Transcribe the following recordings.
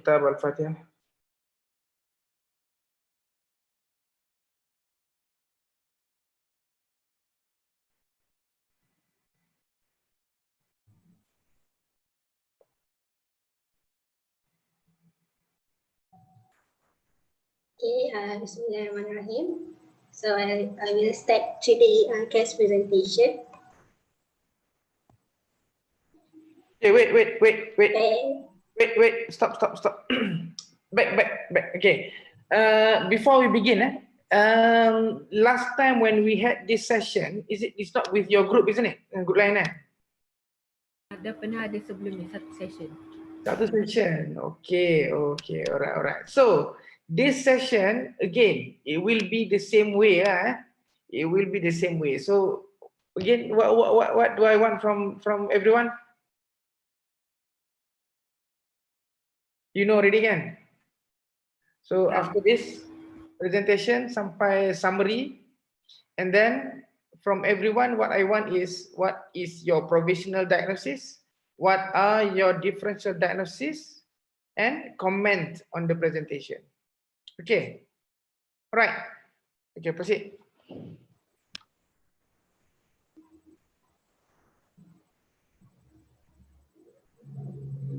Kitab Al-Fatihah. Okay, Bismillahirrahmanirrahim. So I will start today case presentation. Okay, wait. Okay. Wait. Stop. back. Okay. Before we begin, last time when we had this session, it's not with your group, isn't it? Group lain Ada pernah ada sebelumnya satu session. Satu session. Okay. Alright. So this session again, it will be the same way, It will be the same way. So again, what do I want from everyone? You know already, kan? So after this presentation sampai summary, and then from everyone, what I want is what is your provisional diagnosis, what are your differential diagnosis, and comment on the presentation. Okay. All right. Okay, proceed.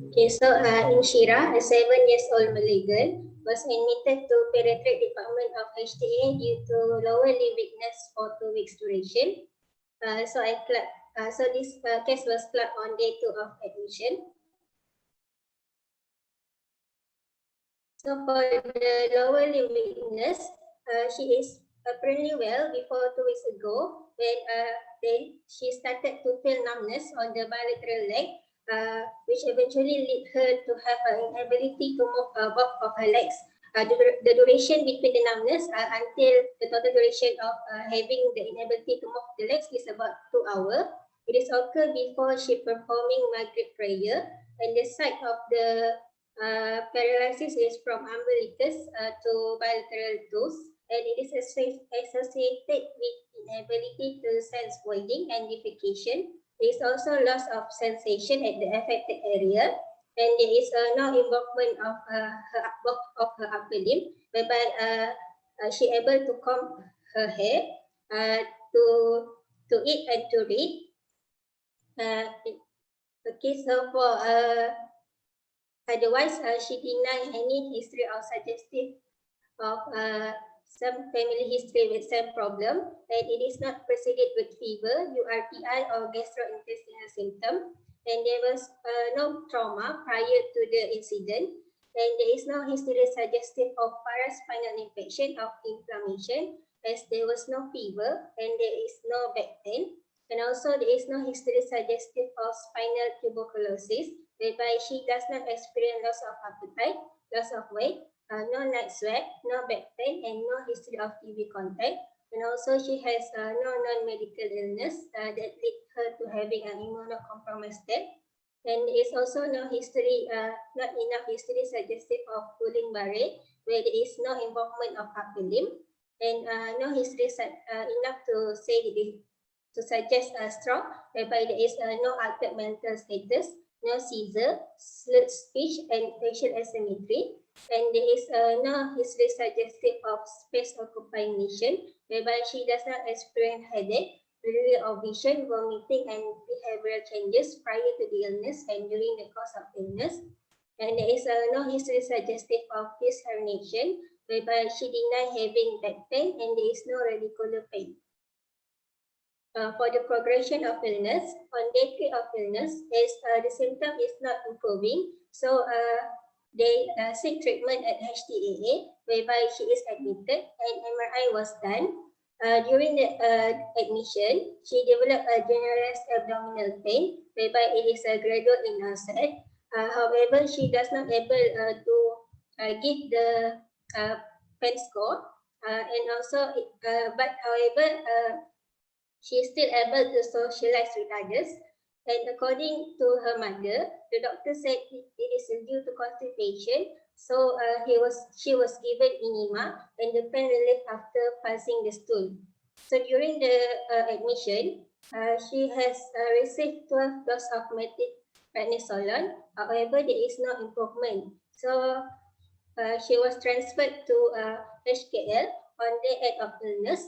Okay, so in Shira, a 7-year-old Malay girl was admitted to pediatric department of HTA due to lower limb weakness for 2 weeks duration. So this case was flagged on day 2 of admission. So for the lower limb weakness, she is apparently well before 2 weeks ago when then she started to feel numbness on the bilateral leg, which eventually led her to have an inability to move both of her legs. The duration between the numbness until the total duration of having the inability to move the legs is about 2 hours. It is occurred before she performing Maghrib prayer, and the site of the paralysis is from umbilicus to bilateral toes, and it is associated with inability to sense voiding and defecation. There is also loss of sensation at the affected area, and there is no involvement of her upper limb, whereby she able to comb her hair, to eat and to read. Okay, so for otherwise, she denied any history or suggestive of some family history with some problem, and it is not preceded with fever, URTI, or gastrointestinal symptom, and there was no trauma prior to the incident, and there is no history suggestive of paraspinal infection or inflammation, as there was no fever and there is no back pain, and also there is no history suggestive of spinal tuberculosis, whereby she does not experience loss of appetite, loss of weight, no night sweat, no back pain, and no history of TB contact. And also she has no non-medical illness that lead her to having an immunocompromised death. And there is also no history, not enough history suggestive of Guillain-Barré, where there is no involvement of upper limb, and no history enough to say to suggest a stroke, whereby there is no altered mental status, no seizure, slurred speech, and facial asymmetry, and there is no history suggestive of space occupying lesion, whereby she does not experience headache, blurry of vision, vomiting, and behavioral changes prior to the illness and during the course of illness, and there is no history suggestive of disc herniation, whereby she denied having back pain and there is no radicular pain. For the progression of illness, on day 3 of illness, as the symptom is not improving, so they seek treatment at HTAA, whereby she is admitted and MRI was done. During the admission, she developed a generalized abdominal pain, whereby it is gradual in onset. However, she does not able to give the pain score, and also, but however, she is still able to socialize with others. And according to her mother, the doctor said it is due to constipation. So she was given enema and the pain relief after passing the stool. So during the admission, she has received 12 doses of prednisolone. However, there is no improvement. So she was transferred to HKL on the end of illness,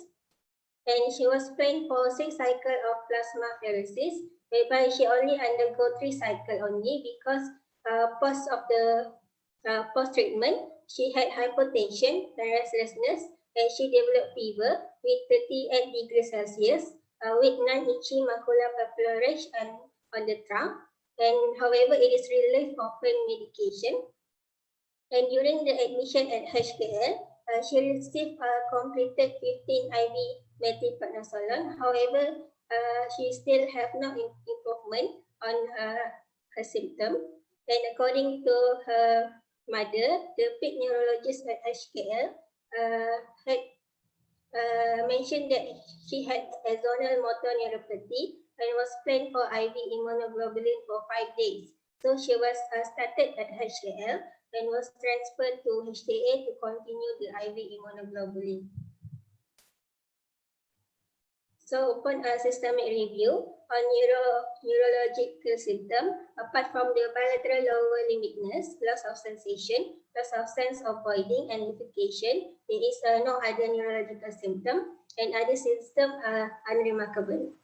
and she was trained for 6 cycles of plasmapheresis, whereby she only undergo 3 cycles only because post treatment she had hypotension and restlessness, and she developed fever with 38 degrees Celsius with non-itchy macular papillary on the trunk, and however it is relieved of pain medication. And during the admission at HKL, she received completed 15 IV methylprednisolone. However, she still have no improvement on her symptom. And according to her mother, the ped neurologist at HKL had mentioned that she had axonal motor neuropathy and was planned for IV immunoglobulin for 5 days. So she was started at HKL and was transferred to HTA to continue the IV immunoglobulin. So upon a systemic review on neurological symptom, apart from the bilateral lower limb weakness, loss of sensation, loss of sense of voiding and liquefaction, there is no other neurological symptom, and other symptoms are unremarkable.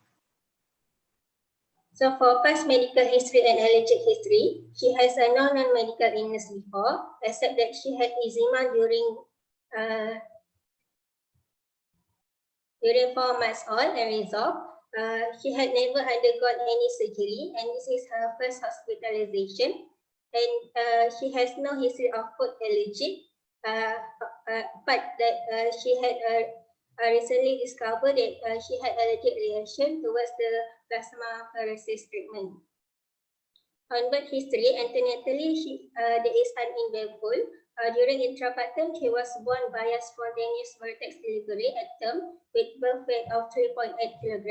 So for past medical history and allergic history, she has a non-medical illness before, except that she had eczema during 4 months old and resolved. She had never undergone any surgery, and this is her first hospitalization. And she has no history of food allergy, but that she had recently discovered that she had allergic reaction towards the plasmapheresis treatment. On birth history, antenatally, there is an invalid. During intrapartum, she was born via spontaneous vertex delivery at term with birth weight of 3.8 kg.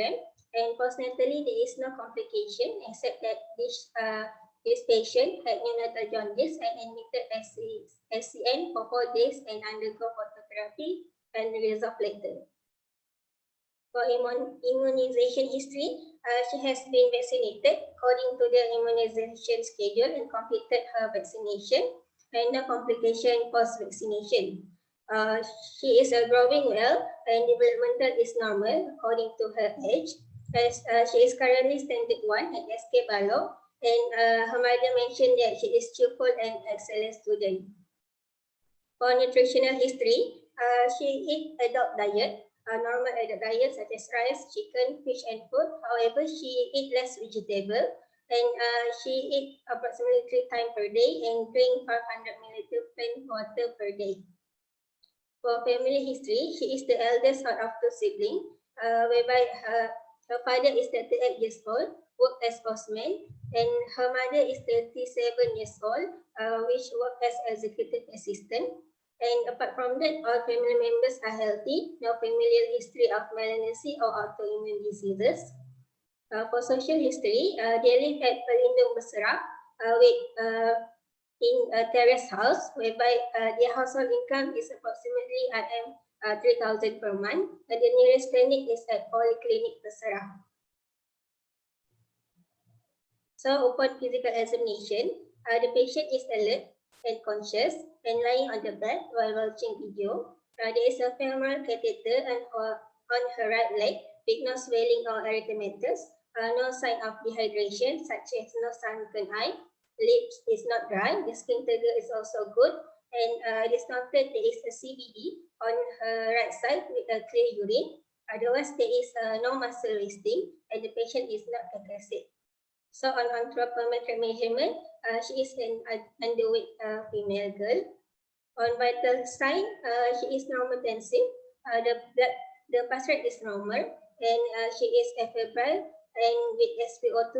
And postnatally, there is no complication except that this patient had neonatal jaundice and admitted SCN for 4 days and undergo phototherapy and resolved later. For immunization history, she has been vaccinated according to the immunization schedule and completed her vaccination and no complication post-vaccination. She is growing well and developmental is normal according to her age. As she is currently standard 1 at SK Balo, and her mother mentioned that she is cheerful and excellent student. For nutritional history, she eats adult diet. Normal adult diet such as rice, chicken, fish, and food. However, she eats less vegetable, and she eats approximately 3 times per day and drink 500 ml plain water per day. For family history, she is the eldest out of 2 siblings, whereby her father is 38 years old, works as postman, and her mother is 37 years old, which works as executive assistant. And apart from that, all family members are healthy, no familial history of malignancy or autoimmune diseases. For social history, they live at Pelindung Berserap in a terrace house, whereby their household income is approximately 3,000 per month. The nearest clinic is at Polyclinic Berserap. So upon physical examination, the patient is alert and conscious and lying on the bed while watching video. There is a femoral catheter on her right leg with no swelling or erythematous, no sign of dehydration such as no sunken eye, lips is not dry, the skin turgor is also good, and it is noted there is a CBD on her right side with a clear urine. Otherwise, there is no muscle wasting and the patient is not aggressive. So on anthropometric measurement, she is an underweight female girl. On vital sign, she is normotensive. The pulse rate is normal, and she is febrile and with SpO2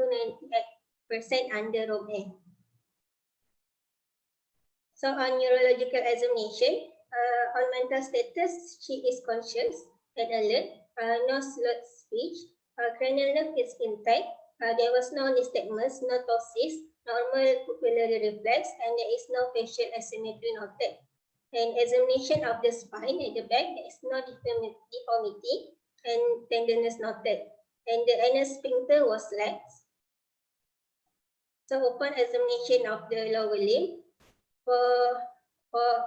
98% under room A. So on neurological examination, on mental status, she is conscious and alert, no slurred speech, cranial nerve is intact. There was no nystagmus, no ptosis, normal pupillary reflex, and there is no facial asymmetry noted. And examination of the spine at the back, there is no deformity and tenderness noted. And the anal sphincter was lax. So upon examination of the lower limb, for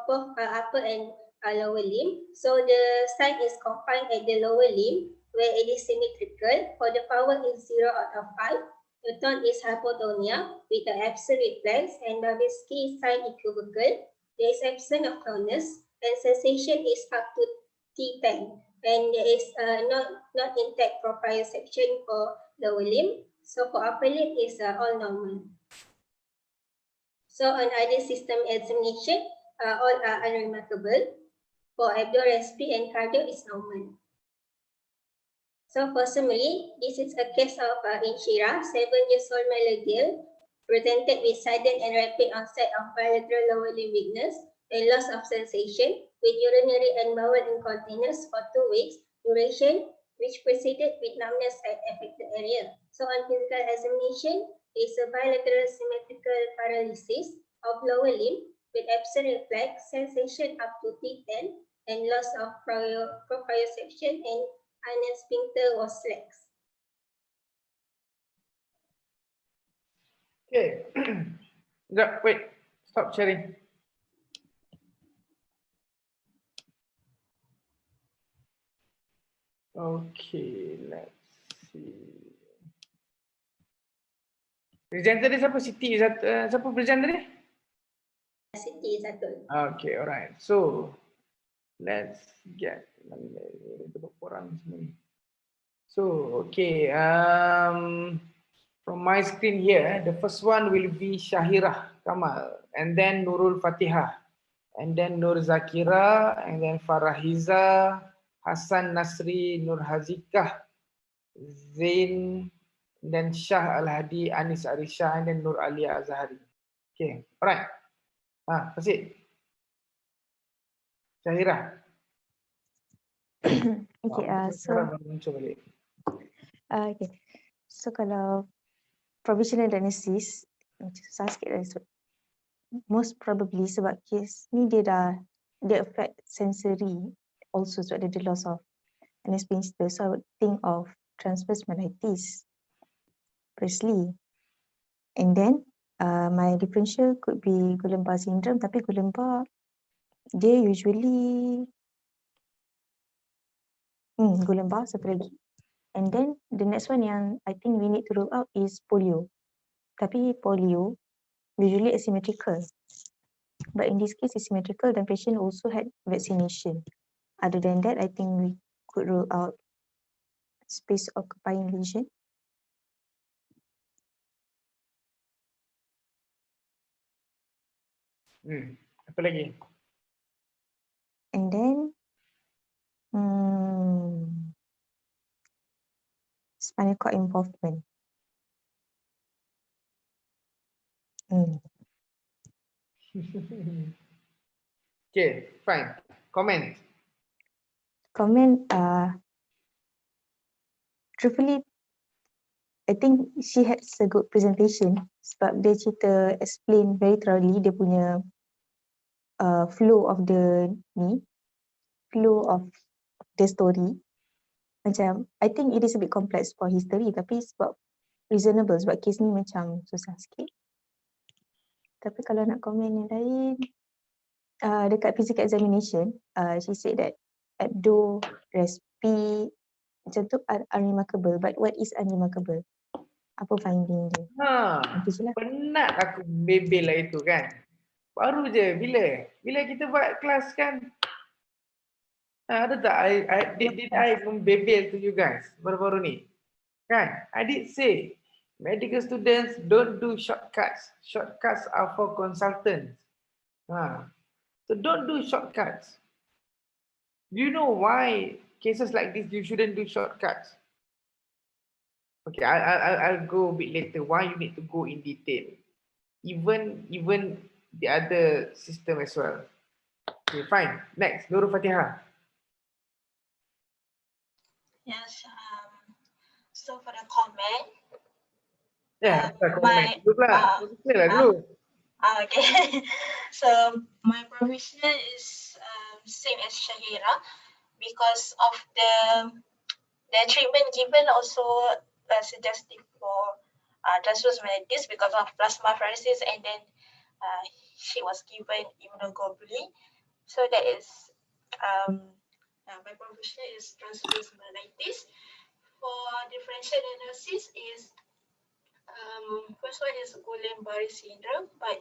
both upper and lower limb. So the site is confined at the lower limb where it is symmetrical. For the power is 0 out of 5. The tone is hypotonia with the absent reflex and Babinski sign equivocal. There is absence of tonus and sensation is up to T10. And there is not intact proprioception for lower limb. So for upper limb is all normal. So on other system examination, all are unremarkable. For abdo-respiratory and cardio is normal. So for summary, this is a case of Inshira, 7 years old male girl, presented with sudden and rapid onset of bilateral lower limb weakness and loss of sensation with urinary and bowel incontinence for 2 weeks duration, which preceded with numbness at affected area. So on physical examination, is a bilateral symmetrical paralysis of lower limb with absent reflex, sensation up to T10, and loss of proprioception and anal sphincter was lax. Okay. Wait, stop sharing. Okay, let's see. Presenter dia siapa? Siti siapa presenter dia? Siti satu. Okay, alright. So let's get berapa orang semua ni. So okay, from my screen here, the first one will be Syahirah Kamal, and then Nurul Fatihah, and then Nur Zakira, and then Farahiza, Hassan Nasri, Nur Hazikah, Zain, then Shah Al-Hadi, Anis Arisha, and then Nur Alia Azhari. Okay, alright. Proceed. Syahirah. Okay, okay. So kalau provisional diagnosis, susah sikit lah. So, most probably sebab kes ni dia affect sensory also sebab dia ada loss of anal sphincter. So I would think of transverse myelitis firstly. And then my differential could be Guillain-Barré syndrome, tapi Guillain-Barré dia usually Guillain-Barré satu lagi. And then the next one yang I think we need to rule out is polio. Tapi polio usually asymmetrical. But in this case it's symmetrical dan patient also had vaccination. Other than that, I think we could rule out space occupying lesion. Apa lagi? And then spinal cord involvement. Okay, fine. Comment. Truthfully, I think she had a good presentation sebab dia cerita explain very thoroughly dia punya flow of the story. Macam I think it is a bit complex for history tapi sebab reasonable sebab case ni macam susah sikit. Tapi kalau nak komen yang lain, dekat physical examination, she said that abdo, respi, macam tu unremarkable. But what is unremarkable? Apa finding dia? Penat aku bebel lah itu kan. Baru je bila kita buat kelas kan. Ada tak did I membebel to you guys baru-baru ni? Kan? I did say medical students don't do shortcuts. Shortcuts are for consultants. So don't do shortcuts. Do you know why cases like this you shouldn't do shortcuts? Okay, I'll go a bit later. Why you need to go in detail, even the other system as well. Okay, fine. Next, Nurul Fatihah. Yes. So for the comment. Yeah, comment. Dulu. Okay. So my provisional is same as Shahira because of the treatment given also suggestive for transverse myelitis because of plasmapheresis and then she was given immunoglobulin. So that is my profession is transverse myelitis. For differential diagnosis is first one is Guillain-Barré syndrome, but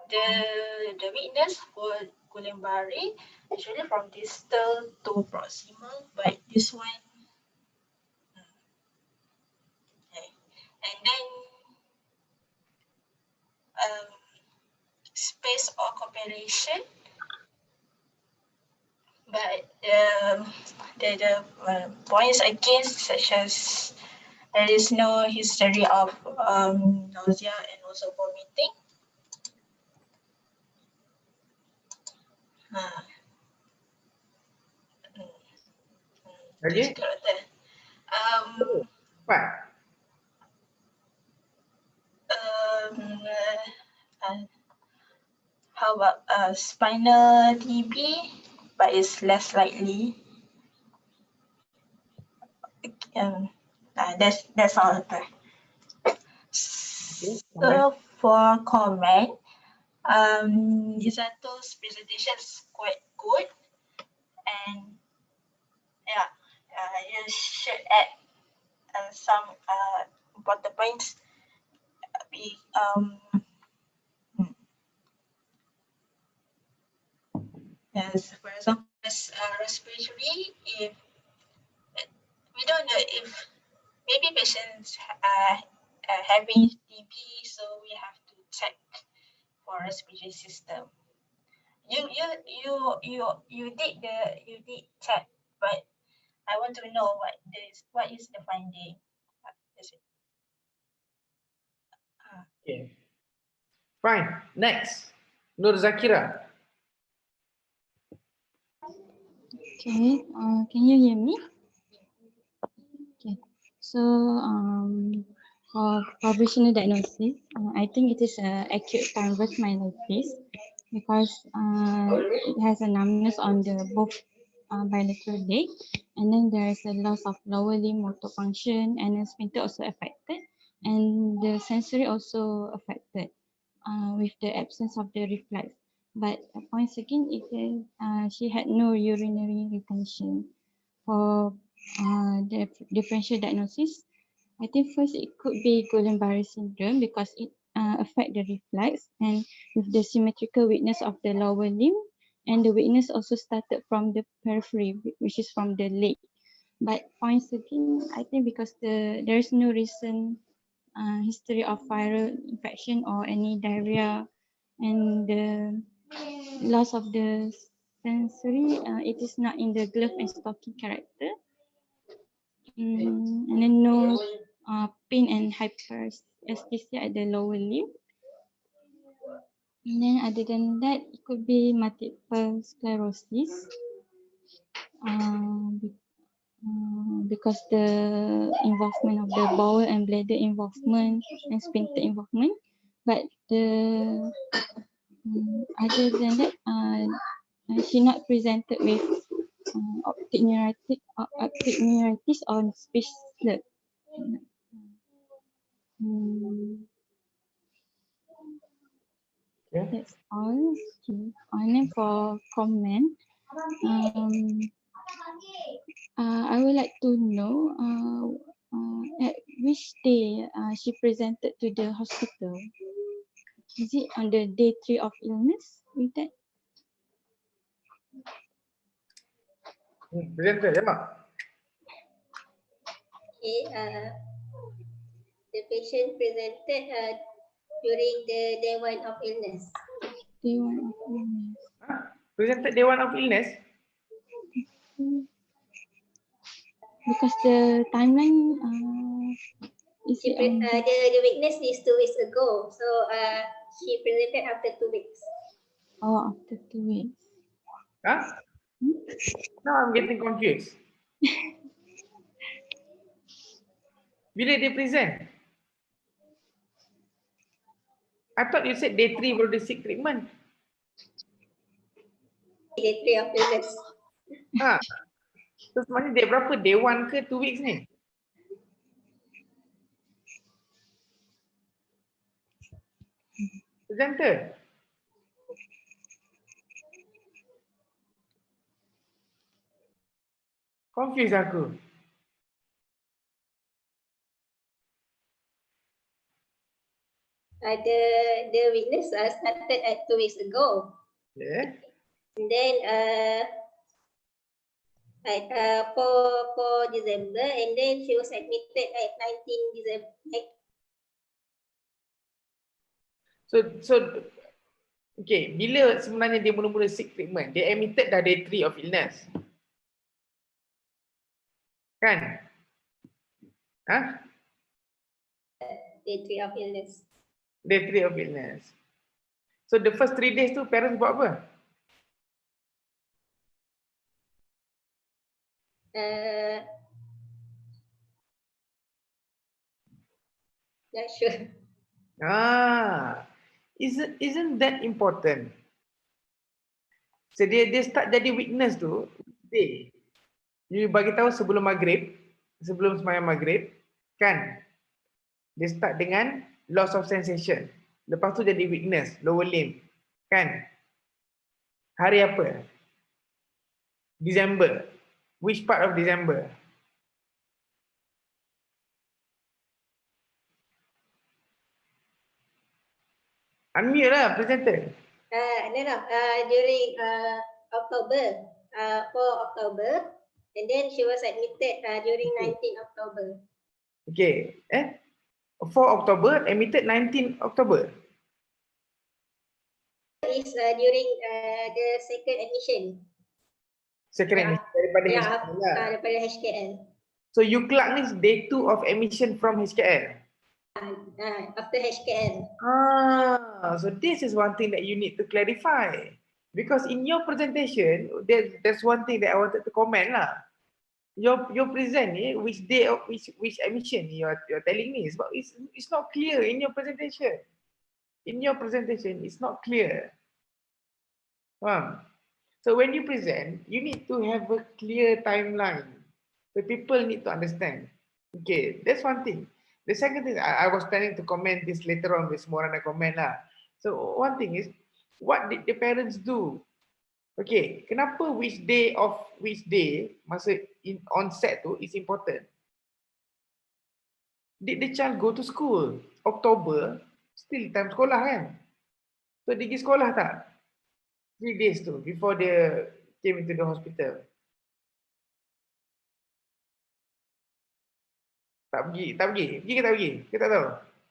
the weakness for Guillain-Barré usually from distal to proximal, but this one okay. And then space or cooperation, but the points against such as there is no history of nausea and also vomiting. Lagi? What? How about spinal TB, but it's less likely. That's all. So for comment, Isato's presentation is quite good, and yeah, you should add some important points. Yes, for example, respiratory, if we don't know if maybe patients having TB, so we have to check for respiratory system. You did check, but I want to know what is the finding. Okay. Fine. Next, Nur Zakira. Okay, can you hear me? Okay, so for provisional diagnosis, I think it is acute transverse myelitis because it has a numbness on the both bilateral leg, and then there is a loss of lower limb motor function, and the sphincter also affected, and the sensory also affected with the absence of the reflex. But once again, she had no urinary retention. For the differential diagnosis, I think first it could be Guillain-Barré syndrome because it affect the reflex, and with the symmetrical weakness of the lower limb, and the weakness also started from the periphery, which is from the leg. But once again, I think because there is no recent history of viral infection or any diarrhea, and the loss of the sensory, it is not in the glove and stocking character. And then no pain and hyperesthesia at the lower limb. And then other than that, it could be multiple sclerosis. Because the involvement of the bowel and bladder involvement and sphincter involvement. But other than that, she not presented with optic neuritis or speech slur. That's all. Okay. And then for comment, I would like to know at which day she presented to the hospital. Is it on the day 3 of illness? With that? Presenter, ya, Mak? Okay, the patient presented during the day 1 of illness. Day 1 of illness. Presented day 1 of illness? Because the timeline is it on The weakness is 2 weeks ago, so she presented after 2 weeks. after 2 weeks. Huh? Now I'm getting confused. Bila dia present? I thought you said day 3 will seek treatment. Day 3 of illness. Terus mana day berapa? Day 1 ke 2 weeks ni? Presenter. Confused aku. The witness started at 2 weeks ago. Yeah. And then at 4 December, and then she was admitted at 19 December. So okay, bila sebenarnya dia mula-mula seek treatment? Dia admitted dah day 3 of illness. Kan? Ha? Day 3 of illness. Day 3 of illness. So the first 3 days tu parents buat apa? Not sure. Isn't that important? So dia start jadi witness tu, day. You bagi tahu sebelum maghrib, sebelum sembahyang maghrib, kan? Dia start dengan loss of sensation. Lepas tu jadi weakness, lower limb. Kan? Hari apa? December. Which part of December? Unmute lah, presenter. During October, 4 October, and then she was admitted during 19 October. Okay. 4 October, admitted 19 October. Is during the second admission. Second admission daripada Ya, HKL lah. daripada HKL. So you clock ni day 2 of admission from HKL. After HKL. So this is one thing that you need to clarify. Because in your presentation, there's one thing that I wanted to comment lah. Your present ni, which day of which admission you're telling me, but it's not clear in your presentation. In your presentation, it's not clear. So when you present, you need to have a clear timeline. The people need to understand. Okay, that's one thing. The second thing, I was planning to comment this later on with semua orang nak comment lah. So one thing is, what did the parents do? Okay, kenapa which day masa onset tu is important? Did the child go to school? October, still time sekolah kan? So dia pergi sekolah tak? 3 days tu before dia came into the hospital. Tak pergi? Pergi ke tak pergi? Kita tak tahu.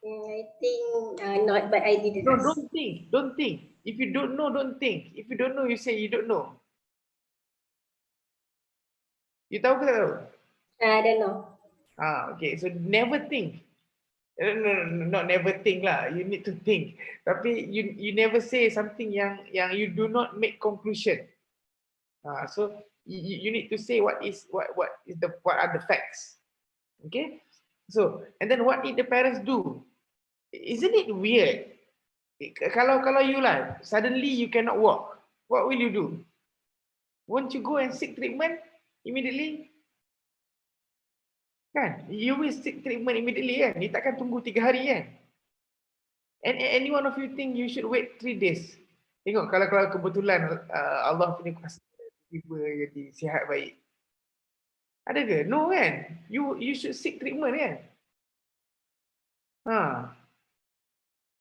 I think not, but I didn't No, ask. don't think. If you don't know, don't think. If you don't know, you say you don't know. You tahu ke tak tahu? I don't know. Okay. So never think. No, not never think lah. You need to think. Tapi you never say something yang you do not make conclusion. So you need to say what are the facts. Okay. So and then what did the parents do? Isn't it weird? Kalau you lah, suddenly you cannot walk, what will you do? Won't you go and seek treatment immediately? Kan? You will seek treatment immediately kan? Ni takkan tunggu 3 hari kan? And any one of you think you should wait 3 days? Tengok kalau kebetulan Allah punya kuasa tiba jadi sihat baik. Ada ke? No kan? You should seek treatment kan?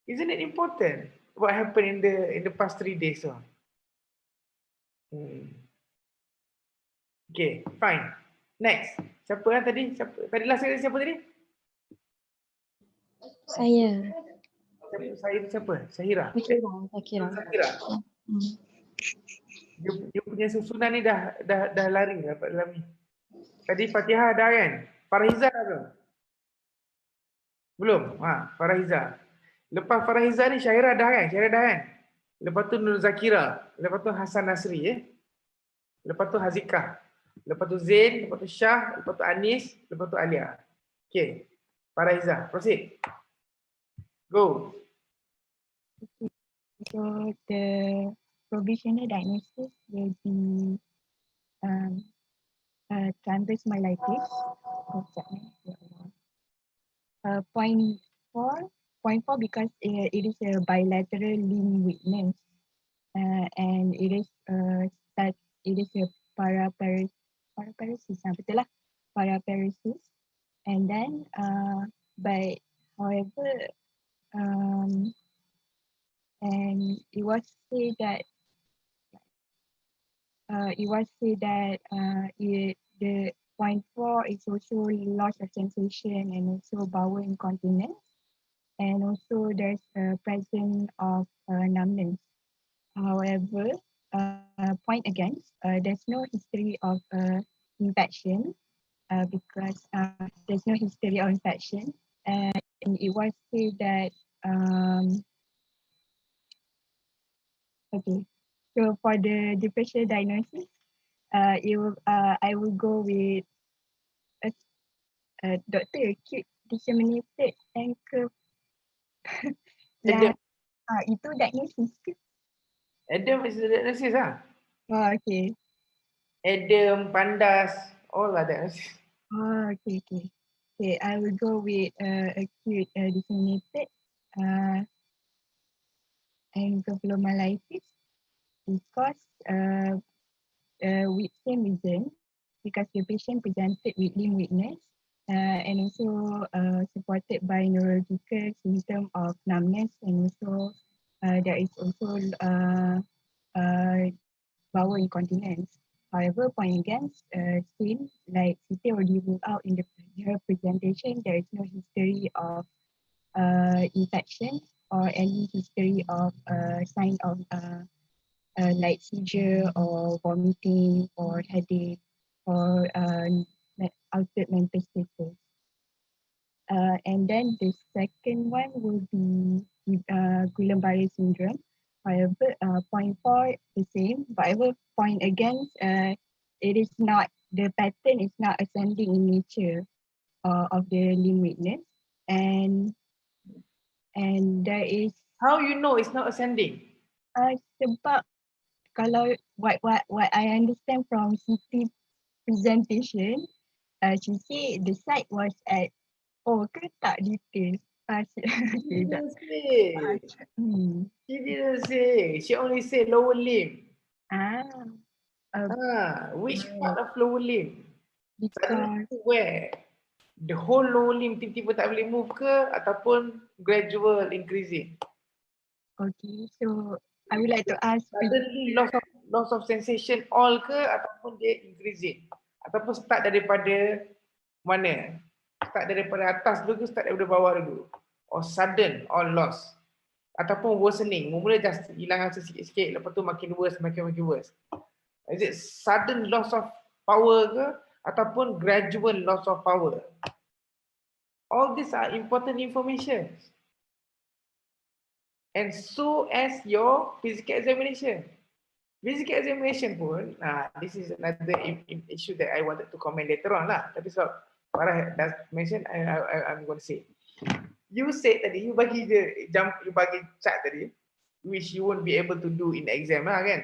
Isn't it important what happened in the past 3 days? Okay, fine. Next. Siapa tadi? Tadi last sekali siapa tadi? Saya. Siapa? Syahira. Syahira. Dia punya susunan ni dah lari dapat dalam ni. Tadi Fatihah dah kan? Farhiza dah ke? Belum? Farhiza. Lepas Farhiza ni Syahira dah kan? Lepas tu Nur Zakira. Lepas tu Hasan Nasri Lepas tu Hazikah. Lepas tu Zain, lepas tu Syah, lepas tu Anis, lepas tu Alia. Okay. Farhiza, proceed. Go. So the provisional diagnosis will be transmyelitis. Point 4 point 4 because it is a bilateral limb weakness, and it is that it is a paraparesis, betul lah, paraparesis, and then but however and it was said that the point 4 is also loss of sensation and also bowel incontinence, and also there's a presence of numbness. However, point against, there's no history of infection because there's no history of infection, and it was said that okay. So for the differential diagnosis, I will go with Dr. Acute Disseminated Ankle. Adam, Itu diagnosis ke? Adam is the diagnosis lah. Okay. Adam, Pandas, all are diagnosis. Okay. Okay, I will go with acute disseminated encephalomyelitis because with same reason, because the patient presented with limb weakness and also supported by neurological symptom of numbness, and also there is also bowel incontinence. However, point against, same like Siti already ruled out in her presentation, there is no history of infection or any history of sign of like seizure or vomiting or headache or altered mental status. And then the second one will be Guillain-Barré syndrome. However, point 4 the same. However, point against, it is not, the pattern is not ascending in nature of the limb weakness, and there is How you know it's not ascending? sebab kalau what I understand from Siti presentation, she say the site was at ke tak detail. She didn't say. She didn't say. She only said lower limb. Which part of lower limb? Because Where? The whole lower limb tiba-tiba tak boleh move ke ataupun gradual increasing? okay, so I would like to ask Suddenly loss of sensation all ke ataupun dia increasing? Ataupun start daripada mana? Start daripada atas dulu ke start daripada bawah dulu? Or sudden or loss? Ataupun worsening, mula just hilang rasa sikit-sikit, lepas tu makin worse. Is it sudden loss of power ke ataupun gradual loss of power? All these are important information. And so as your physical examination. Physical examination pun, this is another issue that I wanted to comment later on lah. Tapi sebab Farah does mention, I'm going to say. You said tadi, you bagi chart tadi, which you won't be able to do in the exam lah kan.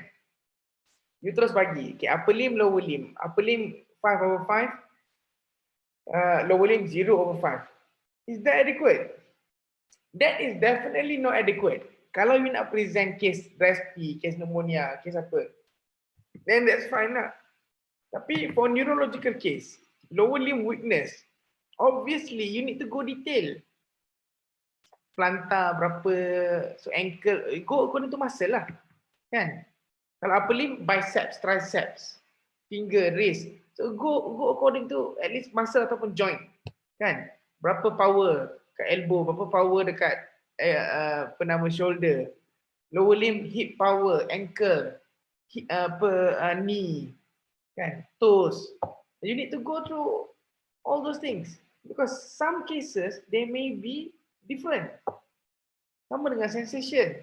You terus bagi, okay, upper limb, lower limb. Upper limb 5/5, lower limb 0/5. Is that adequate? That is definitely not adequate. Kalau you nak present case respi, case pneumonia, case apa, then that's fine lah. Tapi for neurological case, lower limb weakness, obviously you need to go detail. Plantar berapa, so ankle, go according to muscle lah, kan? Kalau upper limb, biceps, triceps, finger, wrist, so go according to at least muscle ataupun joint, kan? Berapa power kat elbow, berapa power dekat shoulder, lower limb, hip power, ankle, knee, kan, toes. You need to go through all those things because some cases they may be different. Sama dengan sensation,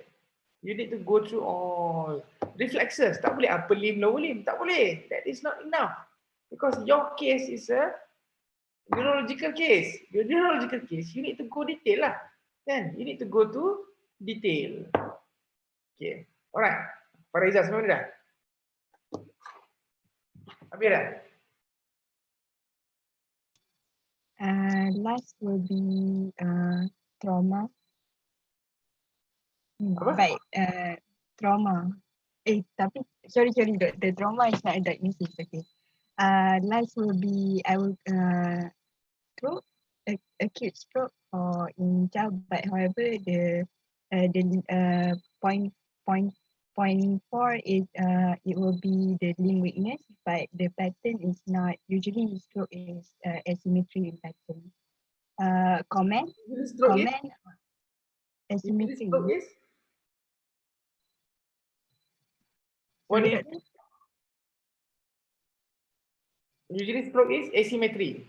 you need to go through all reflexes. Tak boleh upper limb, lower limb, tak boleh. That is not enough because your case is a neurological case. Your neurological case, you need to go detail lah. Then you need to go to detail. Okay, alright. Fariza, semua dah? Habis dah? last will be trauma. Apa? But trauma. Tapi sorry, the trauma is not a diagnosis. Okay. Last will be I will stroke, acute stroke or in child. But however, the point four is it will be the limb weakness, but the pattern is not usually stroke is asymmetry in pattern. Comment Usually stroke is? comment Usually asymmetry. stroke is? What Sorry, is? doctor? Usually stroke is asymmetry.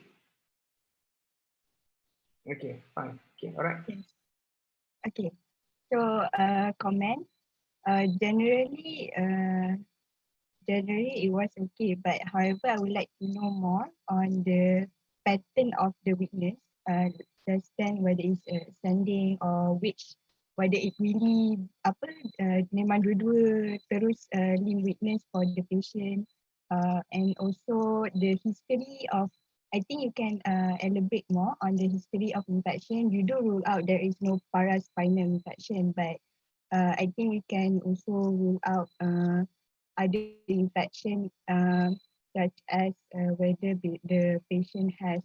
Okay, fine. Okay, alright. Yes. Okay. So comment. Generally, it was okay, but however, I would like to know more on the pattern of the weakness. Understand whether it's standing or which, whether it really apa memang dua-dua terus limb weakness for the patient, and also the history of. I think you can elaborate more on the history of infection. You do rule out there is no paraspinal infection, but I think we can also rule out other infection such as whether the patient has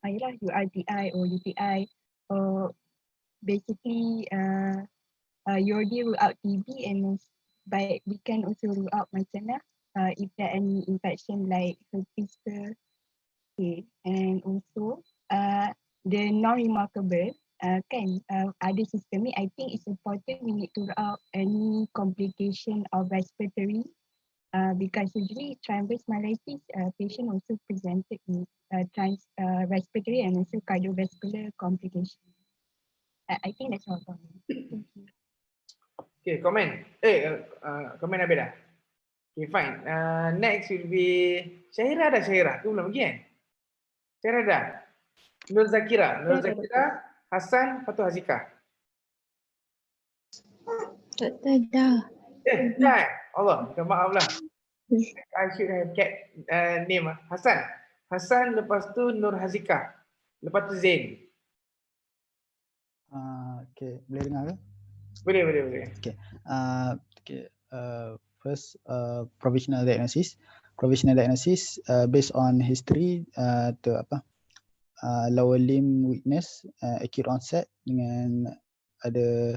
yalah URTI or UTI, or basically you already rule out TB, and but we can also rule out macam mana if there are any infection like herpes ke. Okay, and also the non-remarkable kan ada systemic. I think it's important we need to rule out any complication of respiratory because usually transverse myelitis patient also presented with respiratory and also cardiovascular complication. I think that's all for me. Thank you. Okay, comment. Comment habis dah. Okay, fine. Next will be Syahira dah Syahira. Tu belum lagi kan? Syahira dah. Nur Zakira. Nur Zakira, Hassan, lepas tu Hazika. Doktor dah. Dah eh? Allah, minta maaf lah. I should have kept name. Hassan. Hassan, lepas tu Nur Hazika. Lepas tu Zain. Okay, boleh dengar ke? Boleh. Okay. First, provisional diagnosis. Provisional diagnosis based on history to lower limb weakness, acute onset dengan ada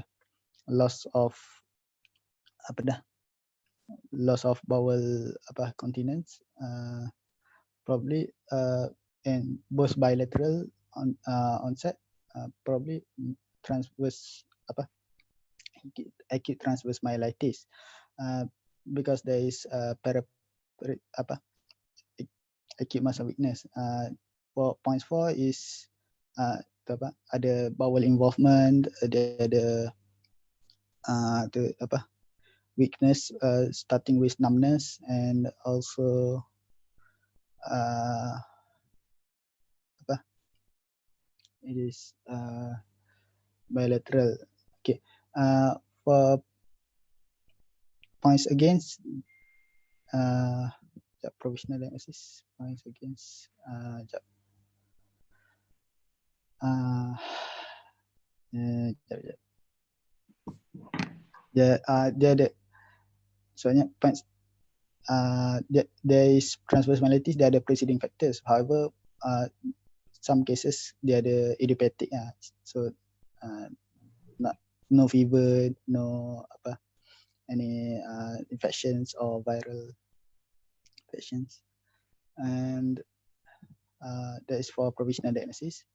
loss of loss of bowel continence, probably and both bilateral onset, probably transverse acute transverse myelitis, because there is acute muscle weakness. For points 4 is ada bowel involvement, ada weakness starting with numbness, and also it is bilateral. Okay. For points against provisional diagnosis, points against dia ada soalnya points there is transverse myelitis, dia ada preceding factors. However, some cases dia ada idiopathic, so no fever, no any infections or viral infections, and that is for provisional diagnosis.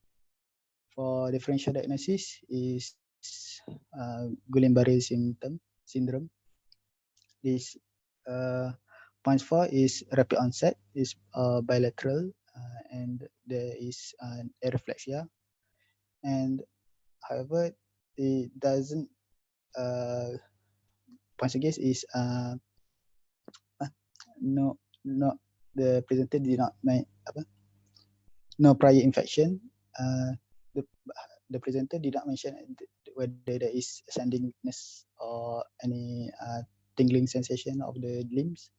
For differential diagnosis is Guillain-Barré syndrome. This points 4 is rapid onset, is bilateral, and there is areflexia, and however it doesn't points against is no the presenter did not no prior infection. The presenter did not mention whether there is ascending weakness or any tingling sensation of the limbs,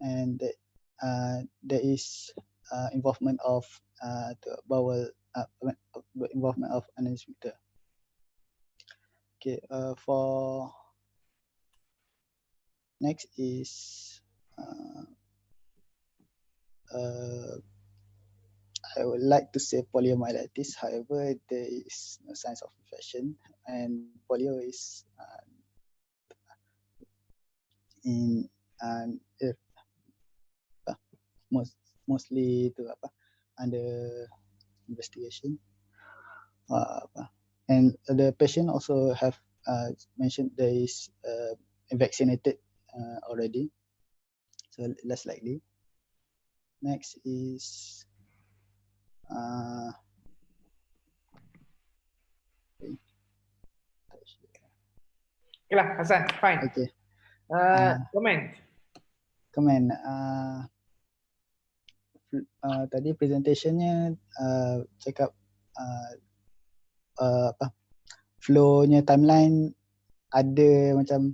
and there is involvement of the bowel, involvement of anus sphincter. Okay, for next is I would like to say poliomyelitis. However, there is no signs of infection, and polio is in uh, mostly to under investigation. And the patient also have mentioned there is vaccinated already, so less likely. Next is Okay lah, Hassan, fine. okay. Comment. Comment. Tadi presentationnya cakap flow-nya timeline ada macam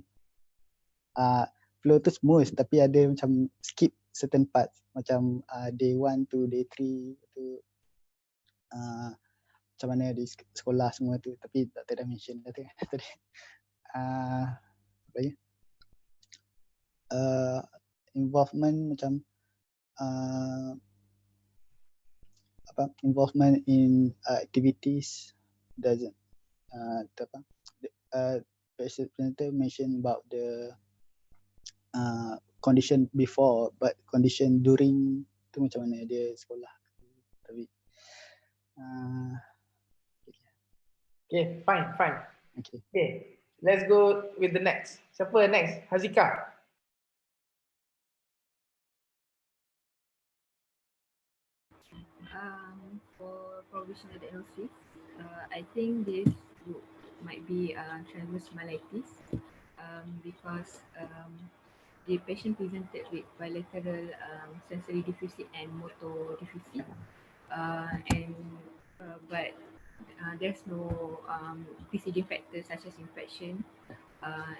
flow tu smooth tapi ada macam skip certain parts macam day 1 to day 3 tu macam mana di sekolah semua tu, tapi tak ada mention dah tu tadi. Apa lagi? Involvement macam involvement in activities doesn't presenter mentioned about the condition before, but condition during tu macam mana dia sekolah. Tapi Okay, fine. okay. Okay, let's go with the next. Siapa next? Hazika. For provisional diagnosis, I think this might be transverse myelitis because the patient presented with bilateral sensory deficit and motor deficit, but there's no preceding factors such as infection,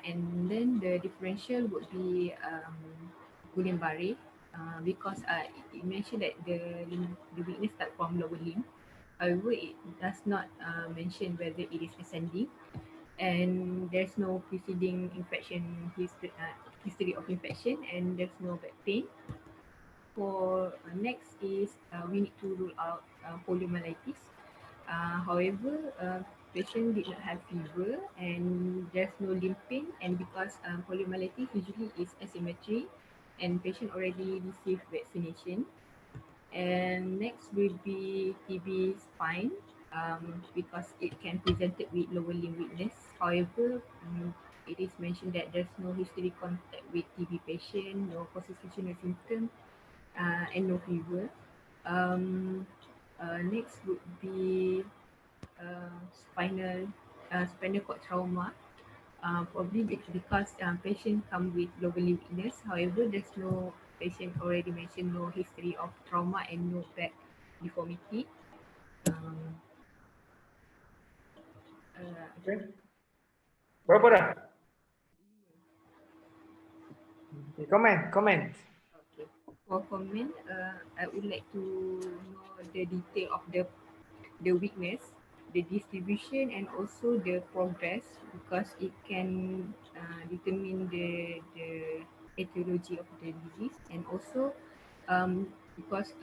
and then the differential would be Guillain-Barré. Because it mentioned that the weakness start from lower limb. However, it does not mention whether it is ascending, and there's no preceding infection history of infection, and there's no back pain. For next is we need to rule out poliomyelitis. However, patient did not have fever and there's no limb pain, and because poliomyelitis usually is asymmetry and patient already received vaccination. And next will be TB spine because it can present with lower limb weakness. However, it is mentioned that there's no history contact with TB patient, no constitutional symptom, and no fever. Next would be spinal cord trauma. Probably because patient come with lower limb weakness. However, there's no patient already mentioned no history of trauma and no back deformity. Okay. Berapa dah? Okay, comment. Okay. For comment, I would like to know the detail of the weakness, the distribution, and also the progress, because it can determine the etiology of the disease, and also because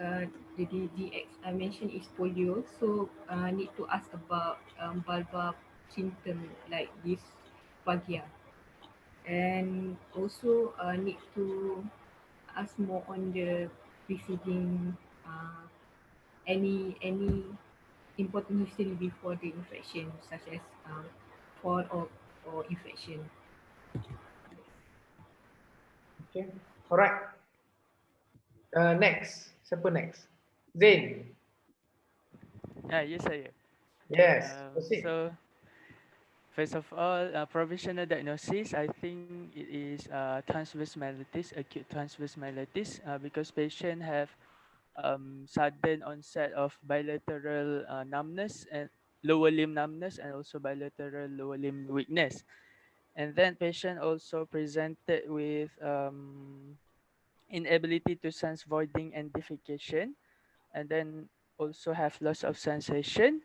the DX I mentioned is polio, so need to ask about bulbar symptom like dysphagia, and also need to ask more on the preceding any important history before the infection, such as fall or infection. Okay, alright. Next, siapa next? Zain. Yes, saya. Yes, proceed. So, first of all, provisional diagnosis, I think it is transverse myelitis, acute transverse myelitis, because patient have sudden onset of bilateral numbness and lower limb numbness, and also bilateral lower limb weakness. And then patient also presented with inability to sense voiding and defecation, and then also have loss of sensation.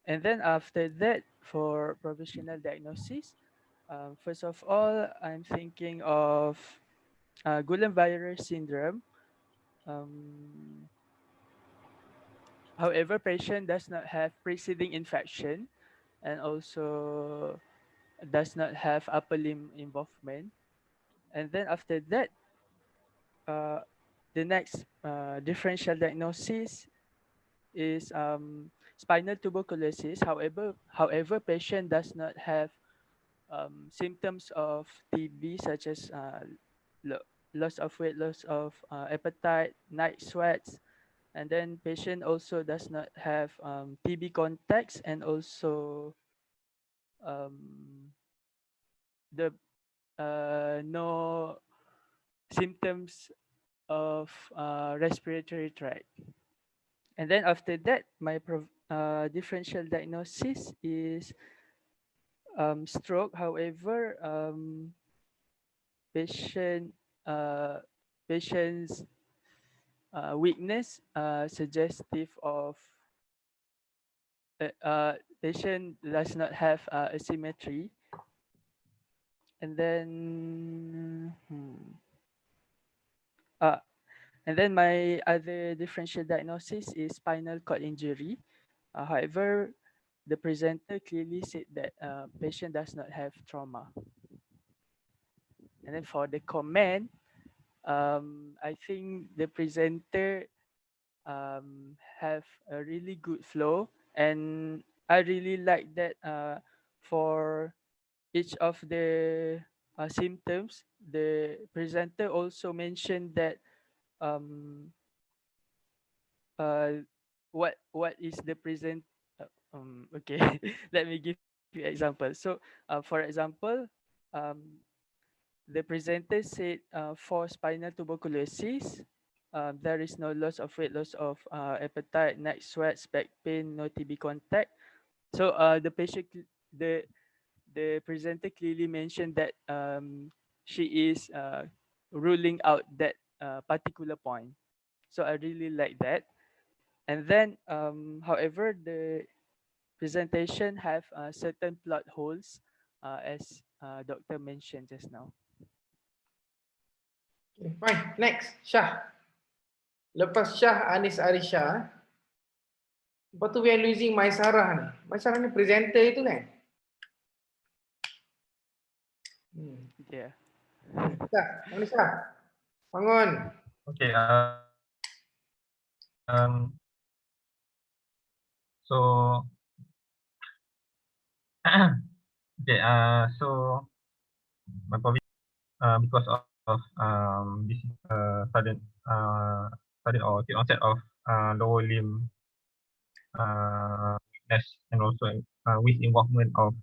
And then after that, for provisional diagnosis, first of all, I'm thinking of Guillain-Barré syndrome. Um, However, patient does not have preceding infection and also does not have upper limb involvement. And then after that, uh, the next differential diagnosis is spinal tuberculosis. However, patient does not have symptoms of TB such as loss of weight, loss of appetite, night sweats, and then patient also does not have TB contacts and also um, the no symptoms of respiratory tract. And then after that, my differential diagnosis is stroke. However, patient uh, patient's weakness suggestive of patient does not have asymmetry. And then uh, and then my other differential diagnosis is spinal cord injury. However, the presenter clearly said that patient does not have trauma. And then for the comment, I think the presenter have a really good flow, and I really like that for each of the symptoms, the presenter also mentioned that um, uh, what is the present. Okay, let me give you example. So, for example, um, the presenter said for spinal tuberculosis, there is no loss of weight, loss of appetite, night sweats, back pain, no TB contact. So the presenter clearly mentioned that she is ruling out that particular point. So I really like that. And then, however, the presentation have certain plot holes, as doctor mentioned just now. Okay, fine. Next, Shah. Lepas Shah, Anis Arisha. Lepas tu we are losing Maisarah ni. Maisarah ni presenter itu kan? Yeah. Shah, mana Shah? Bangun. Okay. So okay. So my problem because of this sudden or the onset of lower limb weakness and also with involvement of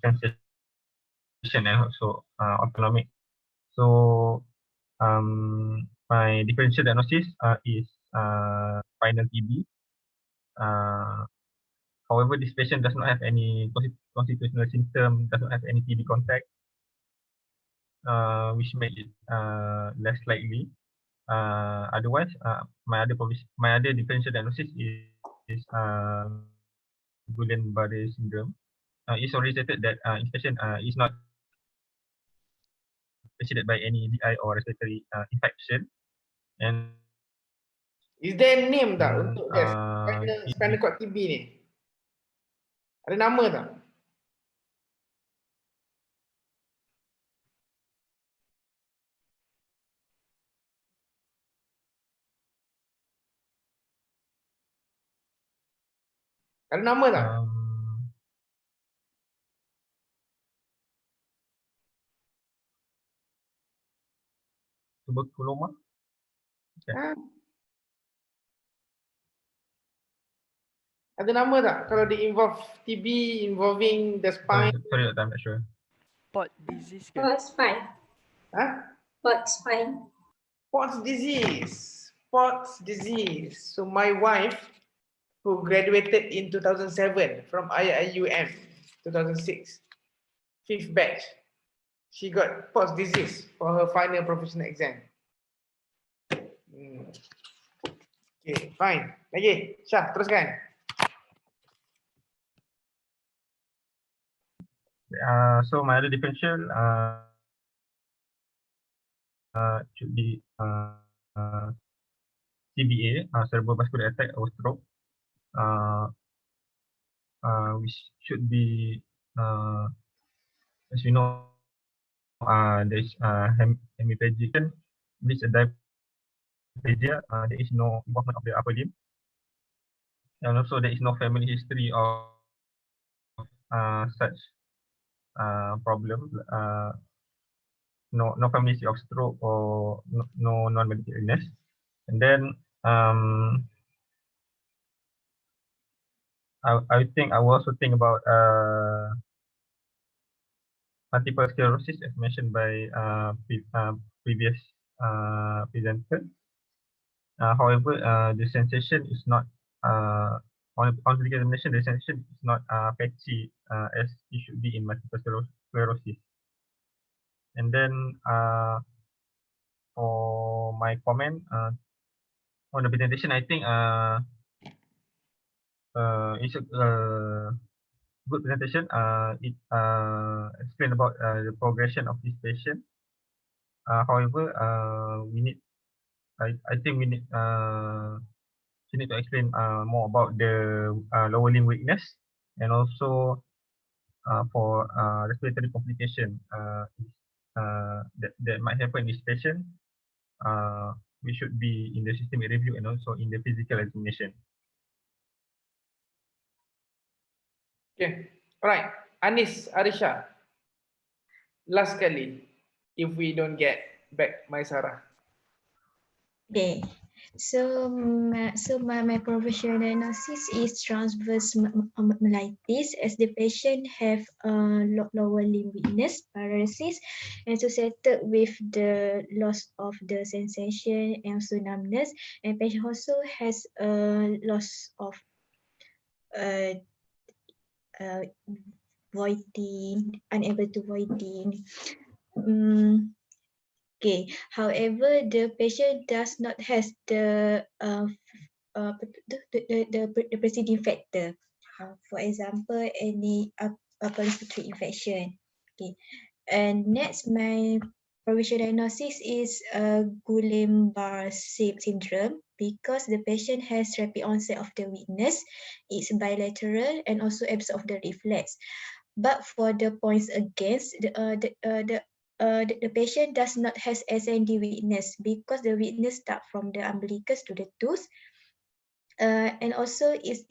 sensation and also autonomic. So my differential diagnosis is spinal TB. However, this patient does not have any constitutional symptom, does not have any TB contact, which makes it less likely. Otherwise, my other differential diagnosis is Guillain-Barré syndrome. It's already stated that this patient is not preceded by any DI or respiratory infection. And is there name tak untuk dia spinal cord TB ni? Ada nama tak? Ada nama tak? tuberculoma. Okay. Ada nama tak? Kalau dia involve TB involving the spine. Sorry, I'm not sure. Pot disease ke? Pot spine. Pot spine. Pot's disease. Pot's disease. So my wife, who graduated in 2007 from IIUM 2006, 5th batch, she got Pot's disease for her final professional exam. Okay, fine. Lagi, Syah, teruskan. So my other differential should be CVA, cerebrovascular attack or stroke, which should be, as you know, there's hemiplegic, this diplegia, there is no involvement of the upper limb, and also there is no family history of such problem, no family history of stroke or no non-medical illness. And then I think I will also think about multiple sclerosis as mentioned by previous presenter. However, the sensation is not on the examination. The sensation is not patchy as it should be in multiple sclerosis. And then for my comment on the presentation, I think it's a good presentation. It explained about the progression of this patient. However, we need. I think we need. She need to explain more about the lower limb weakness and also for respiratory complication that might happen in this patient. We should be in the systemic review and also in the physical examination. Okay. All right. Anis, Arisha. Last kali, if we don't get back my Sarah. Okay. So my provisional diagnosis is transverse myelitis as the patient have lower limb weakness, paralysis, associated with the loss of the sensation and also numbness, and patient also has a loss of voiding, unable to voiding. Okay. However, the patient does not has the preceding factor. For example, any upper respiratory infection. Okay. And next, my provisional diagnosis is Guillain-Barré syndrome because the patient has rapid onset of the weakness. It's bilateral and also absence of the reflex. But for the points against, the patient does not has SND weakness because the weakness start from the umbilicus to the tooth. And also it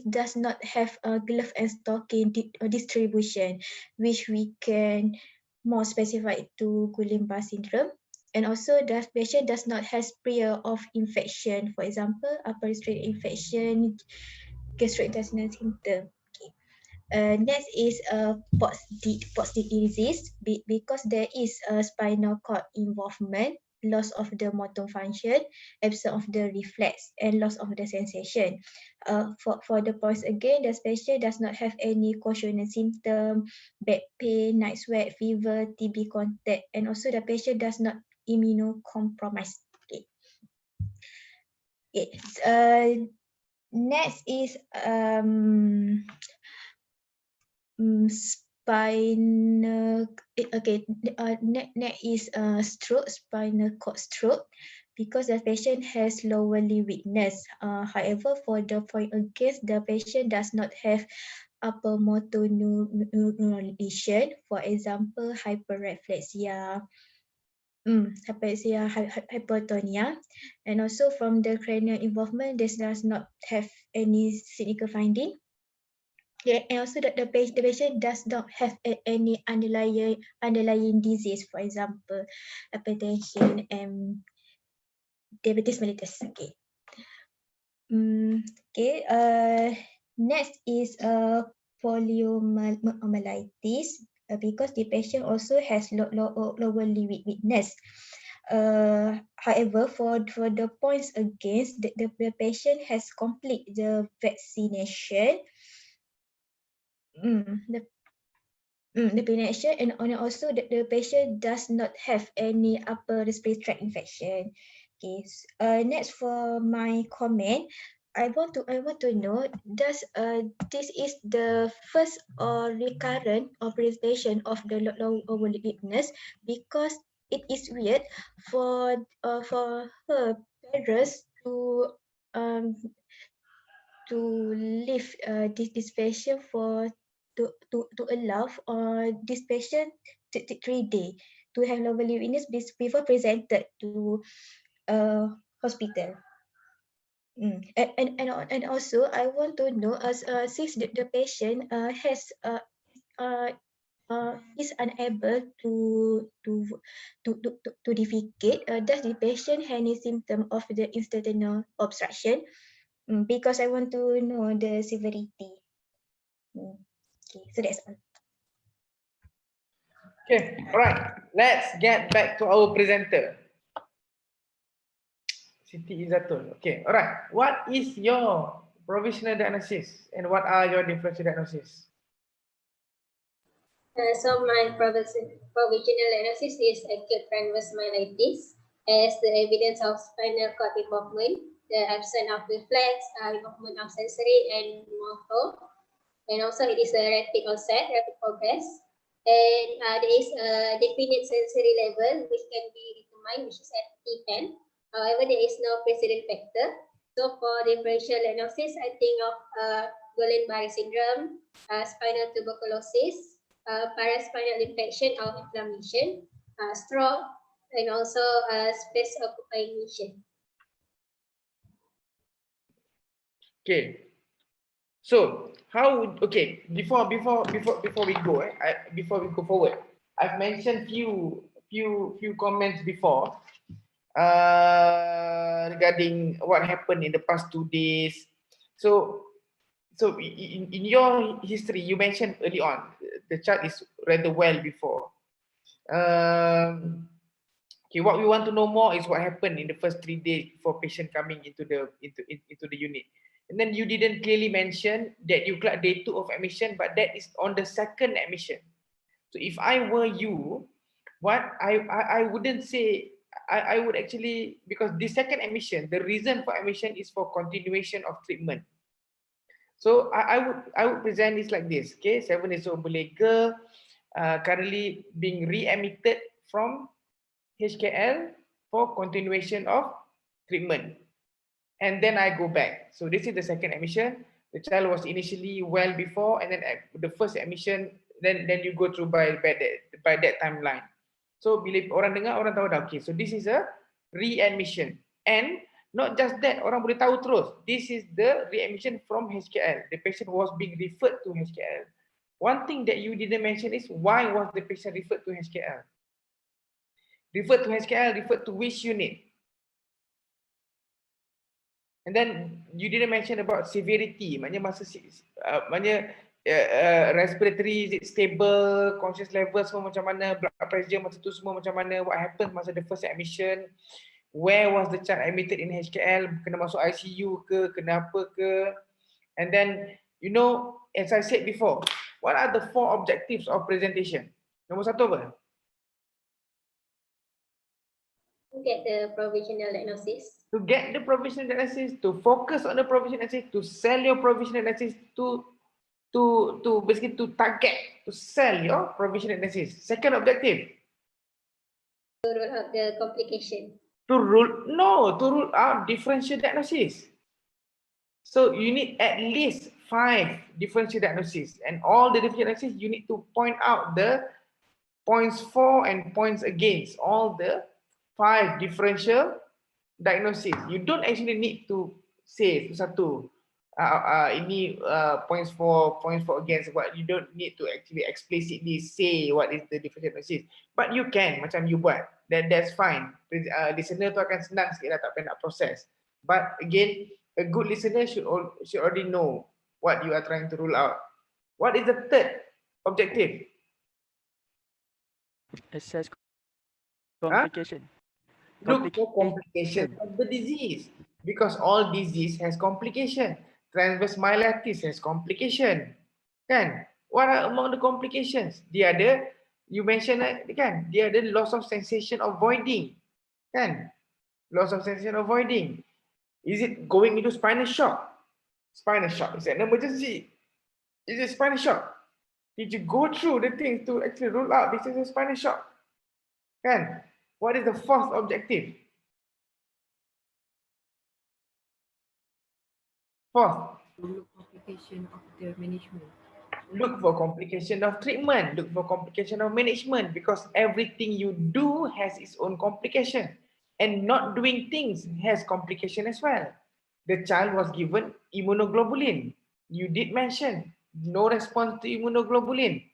does not have a glove and stocking distribution, which we can more specify to Guillain-Barré syndrome. And also the patient does not have prior of infection, for example, upper respiratory infection, gastrointestinal symptom. Next is Pox disease because there is a spinal cord involvement, loss of the motor function, absence of the reflex, and loss of the sensation. For the points again, the patient does not have any cautionary symptom, back pain, night sweat, fever, TB contact, and also the patient does not immunocompromised. Okay. Okay. Next is spinal. Okay. Next is stroke, spinal cord stroke, because the patient has lower limb weakness. However, for the point against, the patient does not have upper motor neuron lesion. For example, hyperreflexia, hypertonia, and also from the cranial involvement, this does not have any significant finding. Yeah, and also that the patient does not have any underlying disease, for example, hypertension and diabetes mellitus. Okay. Okay. Next is poliomyelitis because the patient also has lower limb weakness. However, for the points against, the patient has complete the vaccination. The vaccination, and also the patient does not have any upper respiratory tract infection. Okay. Next, for my comment, I want to know, does this is the first or recurrent of presentation of the lower weakness, because it is weird for her parents um to leave this patient for to allow this patient to 3 days to have lower weakness before presented to hospital. And also I want to know, as since the patient is unable to defecate, does the patient have any symptom of the intestinal obstruction? Because I want to know the severity. Okay, so that's all. Okay, all right. Let's get back to our presenter. Siti Izzatul. Okay, all right. What is your provisional diagnosis and what are your differential diagnosis? So my provisional diagnosis is acute transverse myelitis as the evidence of spinal cord involvement, the absence of reflex, involvement of sensory and motor, and also it is a rapid onset, rapid progress, and there is a definite sensory level which can be determined, which is at T10. However, there is no precedent factor. So for differential diagnosis, I think of Guillain-Barré syndrome, spinal tuberculosis, paraspinal infection or inflammation, stroke, and also space occupying lesion. Okay. So how would, okay, before we go, before we go forward, I've mentioned few comments before regarding what happened in the past 2 days. So in your history, you mentioned early on the chart is rather well before. Okay, what we want to know more is what happened in the first 3 days before patient coming into the unit. And then you didn't clearly mention that you clock day 2 of admission, but that is on the second admission. So if I were you, what I wouldn't say, I would actually, because the second admission, the reason for admission is for continuation of treatment. So I would present this like this. Okay, 7 years old belega, currently being readmitted from HKL for continuation of treatment. And then I go back. So this is the second admission. The child was initially well before, and then at the first admission, then you go through by that timeline. So bila orang dengar, orang tahu dah. Okay, so this is a readmission. And not just that, orang boleh tahu terus. This is the readmission from HKL. The patient was being referred to HKL. One thing that you didn't mention is why was the patient referred to HKL? Referred to HKL, referred to which unit? And then you didn't mention about severity. Maknanya respiratory, is it stable, conscious level semua macam mana, blood pressure masa tu semua macam mana, what happened masa the first admission, where was the child admitted in HKL, kena masuk ICU ke, kena apa ke. And then, you know, as I said before, what are the 4 objectives of presentation? Nombor 1 apa? To get the provisional diagnosis. To get the provisional diagnosis, to focus on the provisional diagnosis, to sell your provisional diagnosis, to basically to target, to sell your provisional diagnosis. Second objective. To rule out the complication. To rule out differential diagnosis. So you need at least 5 differential diagnoses, and all the differential diagnoses you need to point out the points for and points against all the 5 differential diagnosis. You don't actually need to say satu ini points for against. What you don't need to actually explicitly say what is the differential diagnosis, but you can macam you buat, that's fine. Listener tu akan senang sikit lah, tak payah nak proses. But again, a good listener should already know what you are trying to rule out. What is the third objective? Assess complication. Look for complication of the disease, because all disease has complication. Transverse myelitis has complication, kan? What are among the complications? Dia ada, you mentioned kan? Dia ada loss of sensation of voiding, kan? Loss of sensation of voiding. Is it going into spinal shock? Spinal shock is an emergency. Is it spinal shock? Did you go through the things to actually rule out this is a spinal shock? Kan? What is the fourth objective? Fourth, Look complication of the management. look for complication of treatment, look for complication of management, because everything you do has its own complication, and not doing things has complication as well. The child was given immunoglobulin. You did mention no response to immunoglobulin.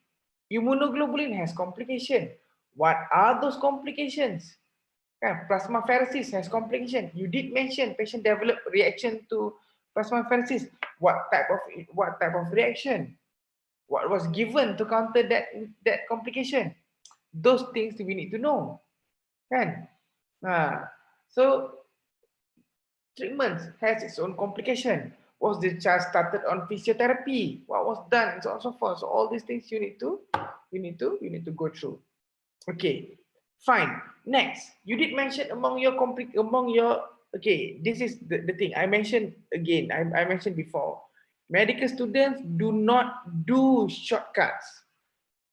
Immunoglobulin has complication. What are those complications? Plasmapheresis has complication. You did mention patient develop reaction to plasmapheresis. What type of reaction? What was given to counter that complication? Those things we need to know. Kan? So treatment has its own complication. Was the child started on physiotherapy? What was done? So on so forth. So all these things you need to go through. Okay, fine. Next, you did mention among your okay, this is the thing I mentioned again. I mentioned before. Medical students do not do shortcuts.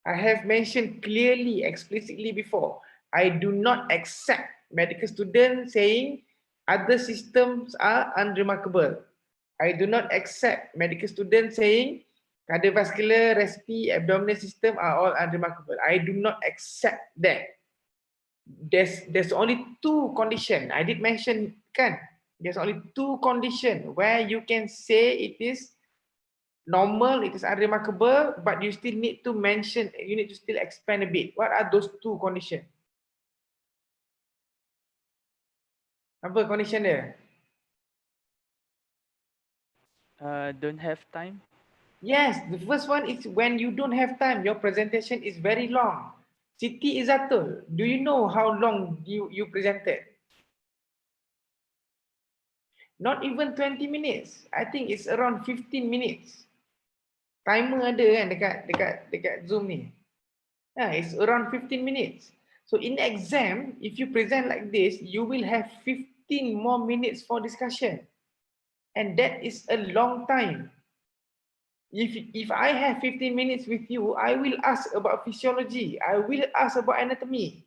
I have mentioned clearly, explicitly before. I do not accept medical students saying other systems are unremarkable. I do not accept medical students saying cardiovascular, respi, abdominal system are all unremarkable. I do not accept that. There's only two conditions. I did mention, kan? There's only two conditions where you can say it is normal, it is unremarkable, but you still need to mention, you need to still expand a bit. What are those two conditions? Apa condition dia? Don't have time. Yes, the first one is when you don't have time, your presentation is very long. Siti Izzatul, do you know how long you presented? Not even 20 minutes. I think it's around 15 minutes. Timer ada kan dekat Zoom ni. It's around 15 minutes. So in exam, if you present like this, you will have 15 more minutes for discussion. And that is a long time. If I have 15 minutes with you, I will ask about physiology. I will ask about anatomy.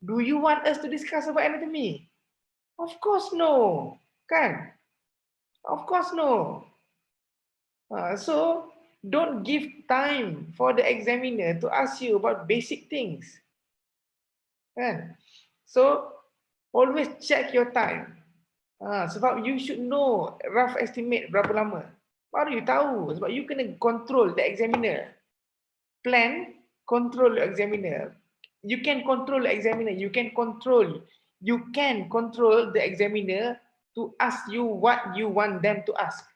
Do you want us to discuss about anatomy? Of course no. Kan? Of course no. So don't give time for the examiner to ask you about basic things. Kan? So always check your time. Sebab you should know rough estimate berapa lama. Baru you tahu. Sebab you kena control the examiner. Plan, control the examiner. You can control the examiner. You can control the examiner to ask you what you want them to ask,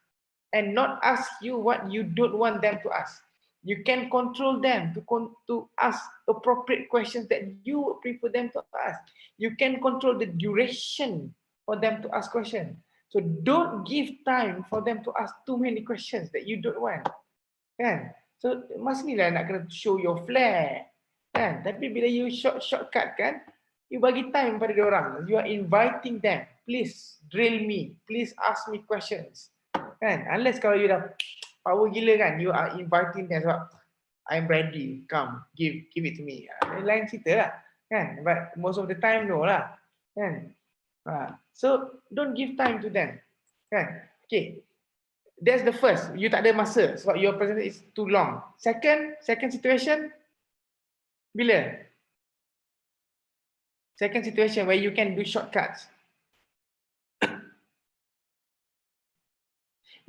and not ask you what you don't want them to ask. You can control them to ask appropriate questions that you prefer them to ask. You can control the duration for them to ask questions. So don't give time for them to ask too many questions that you don't want. Kan? So mestilah nak kena show your flair. Kan? Tapi bila you shortcut kan, you bagi time pada dia orang. You are inviting them. Please drill me. Please ask me questions. Kan? Unless kalau you dah power gila kan, you are inviting them sebab I'm ready, come, give it to me. Lain cerita lah. Kan? But most of the time no lah. Kan? So don't give time to them. Kan? Okay. That's the first. You tak ada masa sebab your presentation is too long. Second situation, bila? Second situation where you can do shortcuts.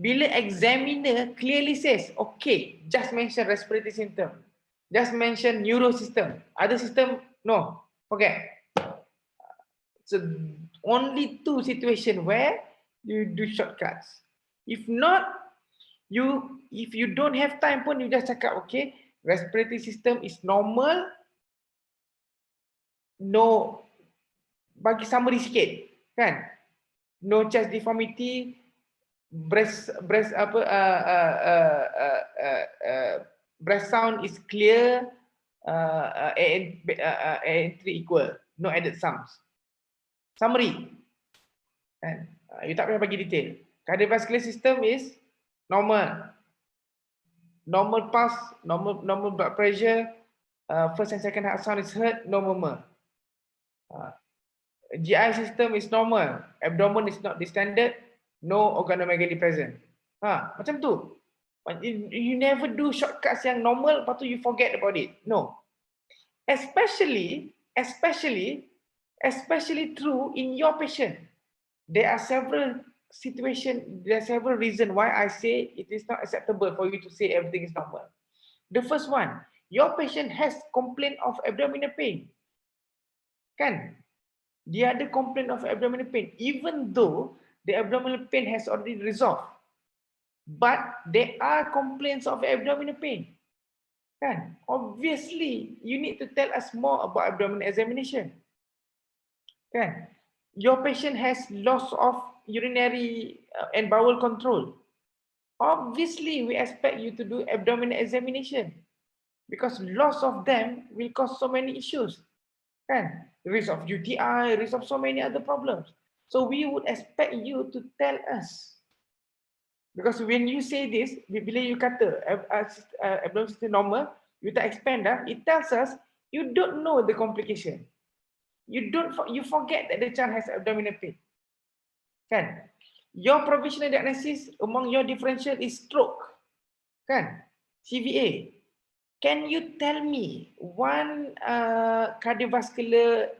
Bila examiner clearly says, okay, just mention respiratory system, just mention neuro system, other system, no, okay. So only two situations where you do shortcuts. If not, if you don't have time pun, you just cakap, okay, respiratory system is normal, no, bagi summary sikit, kan? No chest deformity, breast sound is clear, entry equal, no added sums. Summary. Kan? You tak payah bagi detail. Cardiovascular system is normal. Normal pulse, normal blood pressure, first and second heart sound is heard, no murmur. GI system is normal, abdomen is not distended, no organomegaly present. Macam tu. You never do shortcuts yang normal, lepas tu you forget about it. No. Especially true in your patient. There are several situations, there are several reasons why I say it is not acceptable for you to say everything is normal. The first one, your patient has complaint of abdominal pain. Kan? Dia ada complaint of abdominal pain, even though the abdominal pain has already resolved. But there are complaints of abdominal pain. Kan? Obviously, you need to tell us more about abdominal examination. Kan? Your patient has loss of urinary and bowel control. Obviously, we expect you to do abdominal examination because loss of them will cause so many issues. Kan? Risk of UTI, risk of so many other problems. So we would expect you to tell us. Because when you say this, bila you kata abdominal system normal, you tak expand it tells us you don't know the complication. You forget that the child has abdominal pain. Kan? Your provisional diagnosis among your differential is stroke. Kan? CVA. Can you tell me one cardiovascular,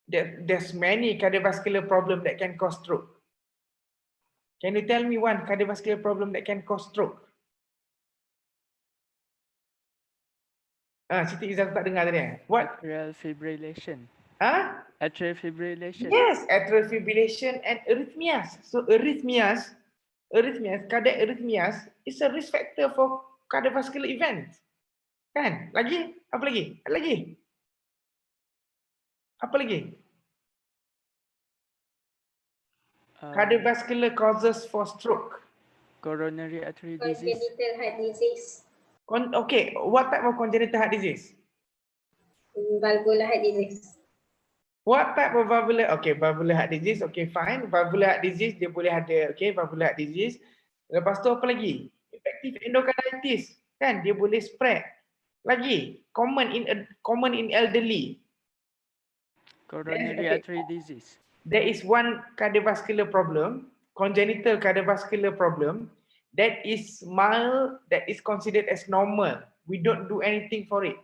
there's many cardiovascular problem that can cause stroke. Can you tell me one cardiovascular problem that can cause stroke? Siti Izzah tak dengar tadi. What? Atrial fibrillation. Atrial fibrillation. Yes, atrial fibrillation and arrhythmias. So arrhythmias, cardiac arrhythmias is a risk factor for cardiovascular events. Kan? Lagi? Apa lagi? Apa lagi? Cardiovascular causes for stroke. Coronary artery disease. Congenital heart disease. Okay, what type of congenital heart disease? Valvular heart disease. What type of valvular? Okay, valvular heart disease. Okay, fine. Valvular heart disease dia boleh ada. Okay, valvular heart disease. Lepas tu apa lagi? Infective endocarditis. Kan? Dia boleh spread. Lagi, common in elderly. Coronary artery disease. There is one cardiovascular problem, congenital cardiovascular problem that is mild, that is considered as normal. We don't do anything for it.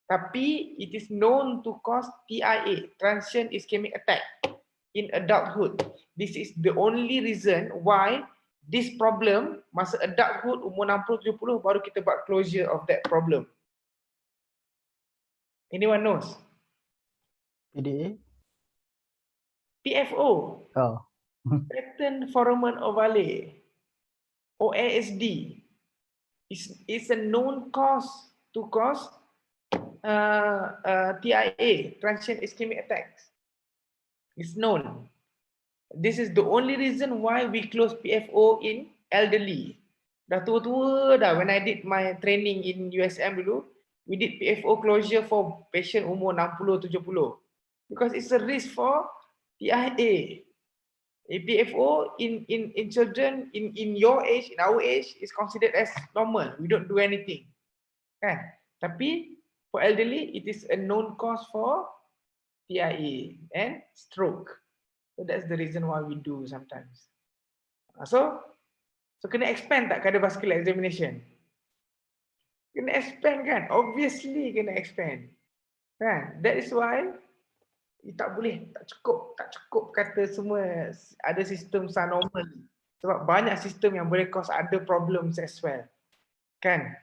Tapi it is known to cause TIA, transient ischemic attack, in adulthood. This is the only reason why this problem, masa adulthood, umur 60-70, baru kita buat closure of that problem. Anyone knows? PDA? PFO. Patent foramen ovale. OASD is a known cause to cause TIA, transient ischemic attacks. It's known. This is the only reason why we close PFO in elderly. Dah tua-tua dah. When I did my training in USM dulu, we did PFO closure for patient umur 60-70 because it's a risk for TIA. PFO in children in your age, in our age, is considered as normal. We don't do anything. Kan? Tapi for elderly, it is a known cause for TIA and stroke. So that's the reason why we do sometimes. So kena expand tak cardiovascular examination? Kena expand kan? Obviously kena expand. Kan? That is why tak boleh, tak cukup kata semua ada sistem normal. Sebab banyak sistem yang boleh cause other problems as well. Kan?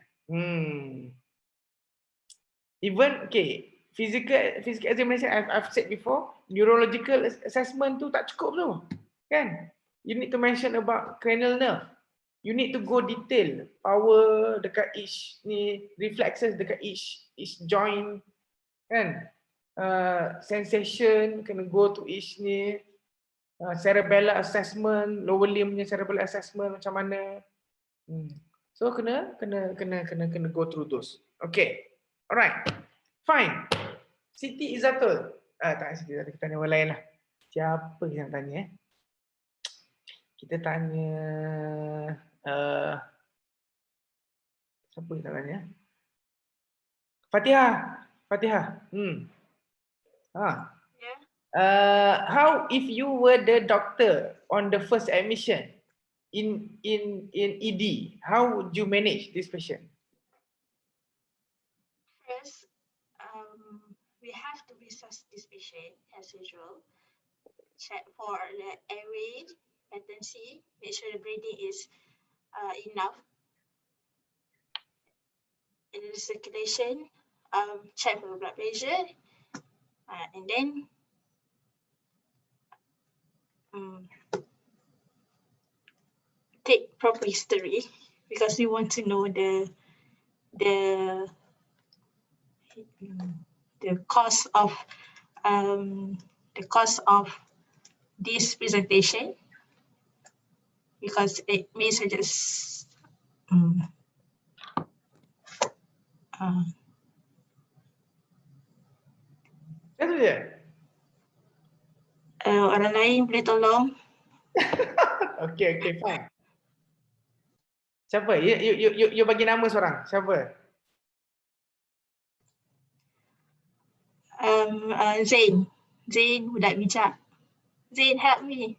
Even, okay, physical examination, I've said before, neurological assessment tu tak cukup tu. Kan? You need to mention about cranial nerve. You need to go detail, power dekat each ni, reflexes dekat each joint. Kan? Sensation, kena go to each ni, cerebellar assessment, lower limb punya cerebellar assessment macam mana. So kena go through those. Okay, alright, fine. Siti Izzatul, tak Siti Izzatul, kita tanya orang lain lah. Siapa kita nak tanya Kita tanya uh, siapa kita nak tanya? Fatihah. Fatihah. Yeah. How if you were the doctor on the first admission in ED, how would you manage this patient? First, we have to resuscitate this patient as usual. Check for the airway, patency, make sure the breathing is enough. And the circulation, check for blood pressure, and then take proper history because we want to know the cause of this presentation, because it may suggest Itu je. orang lain boleh tolong. Okay, fine. Siapa? You bagi nama seorang. Siapa? Zain. Zain budak bijak. Zain, help me.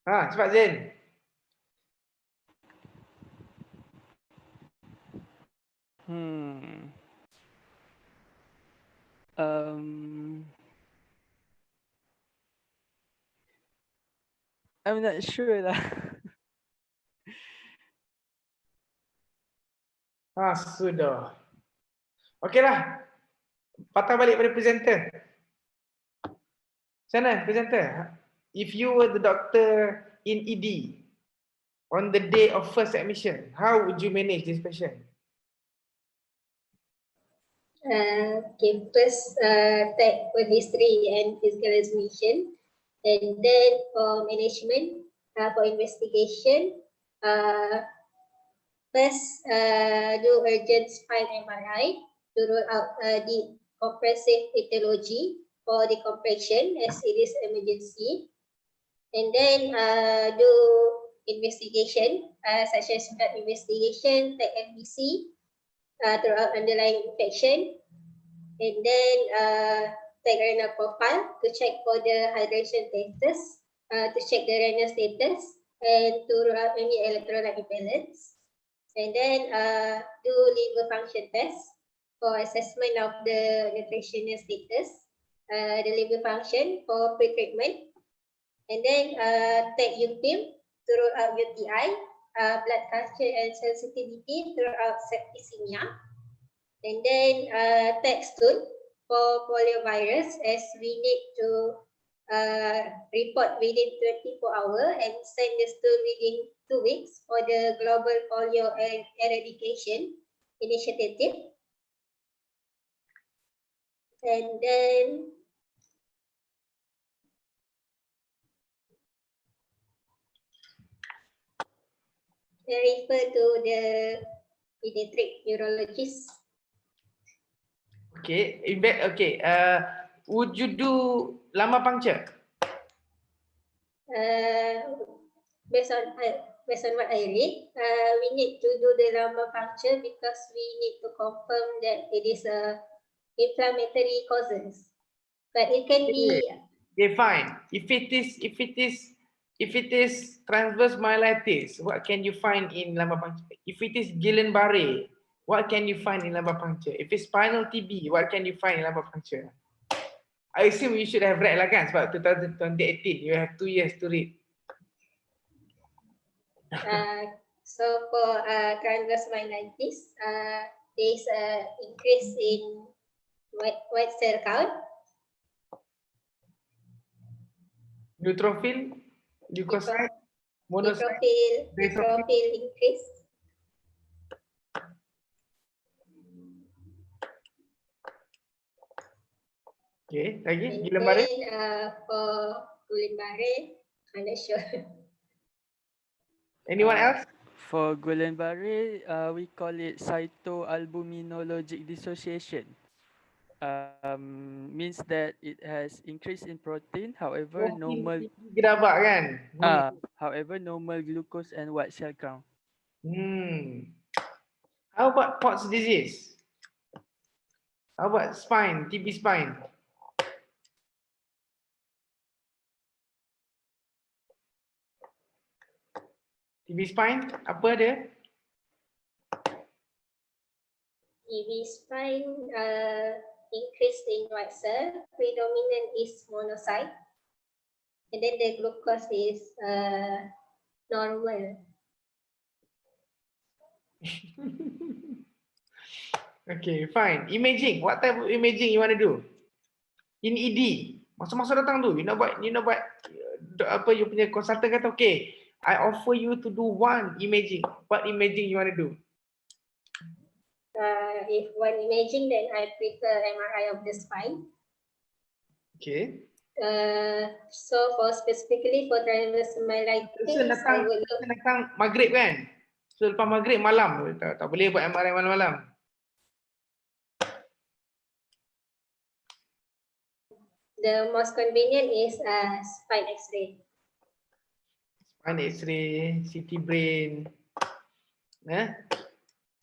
Cepat Zain. I'm not sure lah. Sudah. Okeylah. Patah balik pada presenter. Sana presenter. If you were the doctor in ED on the day of first admission, how would you manage this patient? First take for history and physical examination, and then for management, for investigation, first do urgent spine MRI to rule out the compressive etiology for decompression as it is emergency, and then do investigation such as blood investigation, take MBC throughout underlying infection, and then take renal profile to check for the hydration status, to check the renal status, and to rule out any electrolyte imbalance, and then do liver function test for assessment of the nutritional status, the liver function for pre-treatment, and then take UPIM to rule out UTI, blood culture and sensitivity to rule out septicemia, and then take stool for poliovirus, as we need to report within 24 hours and send the stool within 2 weeks for the global polio eradication initiative. And then refer to the pediatric neurologist. Okay, would you do lumbar puncture? Based on what I read, we need to do the lumbar puncture because we need to confirm that it is a inflammatory causes. But it can be. Okay, fine. If it is transverse myelitis, what can you find in lumbar puncture? If it is Guillain-Barré, what can you find in lumbar puncture? If it's spinal TB, what can you find in lumbar puncture? I assume you should have read lah kan, sebab 2018 you have 2 years to read. So for transverse myelitis, there is an increase in white cell count, Neutrophil, leukocyte, monocyte, neutrophil increase. Okay, lagi And Guillain-Barré. then for Guillain-Barré, I'm not sure. Anyone else? For Guillain-Barré, we call it cytoalbuminologic dissociation. means that it has increase in protein. However, normal gerabak kan? however normal glucose and white cell count. How about Pott's disease? How about spine, TB spine? TB spine, apa dia? TB spine increase in white cell, predominant is monocyte, and then the glucose is normal. Okay, fine. Imaging, what type of imaging you want to do? In ED, masa-masa datang tu, you nak buat apa, you punya consultant kata, okay, I offer you to do one imaging. What imaging you want to do? If one imaging, then I prefer MRI of the spine. Okay. So for specifically for transverse myelitis, I would look. Datang maghrib kan? So lepas maghrib malam, tak boleh buat MRI malam-malam. The most convenient is spine X-ray. Spine X-ray, CT brain.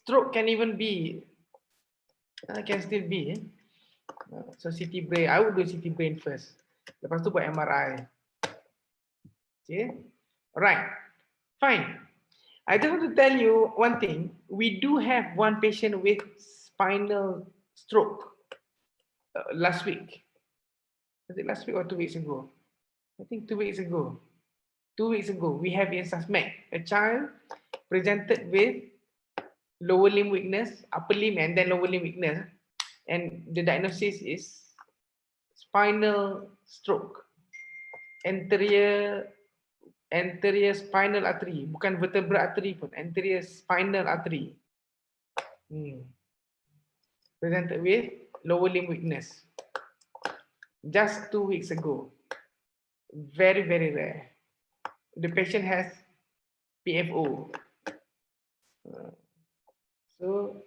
Stroke can even be, can still be. So CT brain, I would do CT brain first. Lepas tu buat MRI. Okay. Alright. Fine. I just want to tell you one thing. We do have one patient with spinal stroke last week. Was it last week or 2 weeks ago? I think 2 weeks ago. 2 weeks ago, we have in Susmek a child presented with lower limb weakness, upper limb, and then lower limb weakness. And the diagnosis is spinal stroke. Anterior spinal artery, bukan vertebral artery pun, anterior spinal artery. Presented with lower limb weakness. Just 2 weeks ago. Very, very rare. The patient has PFO. So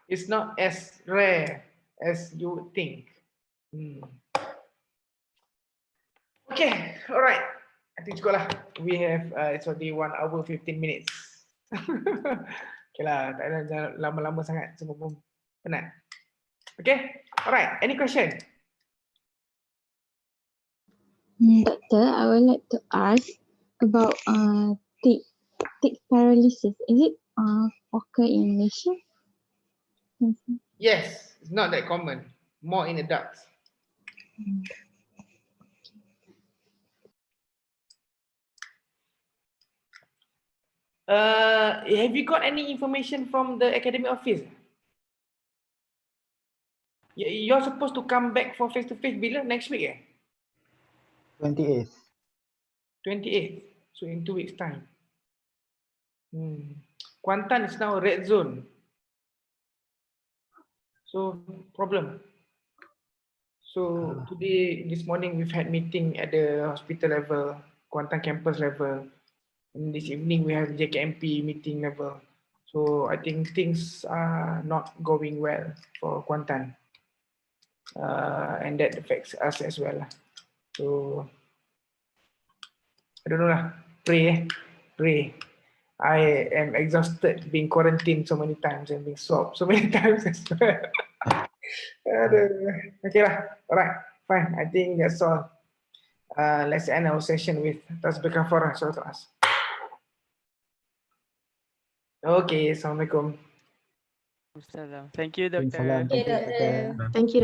it's not as rare as you would think. Okay, all right. I think cukup lah. We have it's already 1 hour 15 minutes. Okay lah, tak ada lama-lama sangat, semua pun penat. Okay, all right. Any question? Doctor, I would like to ask about tick paralysis. Is it occur in Malaysia? Yes, it's not that common. More in adults. Have you got any information from the academic office? You're supposed to come back for face-to-face bila? Next week 28th. 28th. So in 2 weeks time. Kuantan is now a red zone. So problem. So today, this morning, we've had meeting at the hospital level, Kuantan campus level. And this evening, we have JKMP meeting level. So I think things are not going well for Kuantan. And that affects us as well. So I don't know lah. Pray. I am exhausted being quarantined so many times and being swabbed so many times as well. Okay lah. Alright, fine. I think that's all. Let's end our session with Tasbih Kafarah. So to us. Okay, Assalamualaikum. Thank you, Doctor. Thank you, Doctor. Thank you.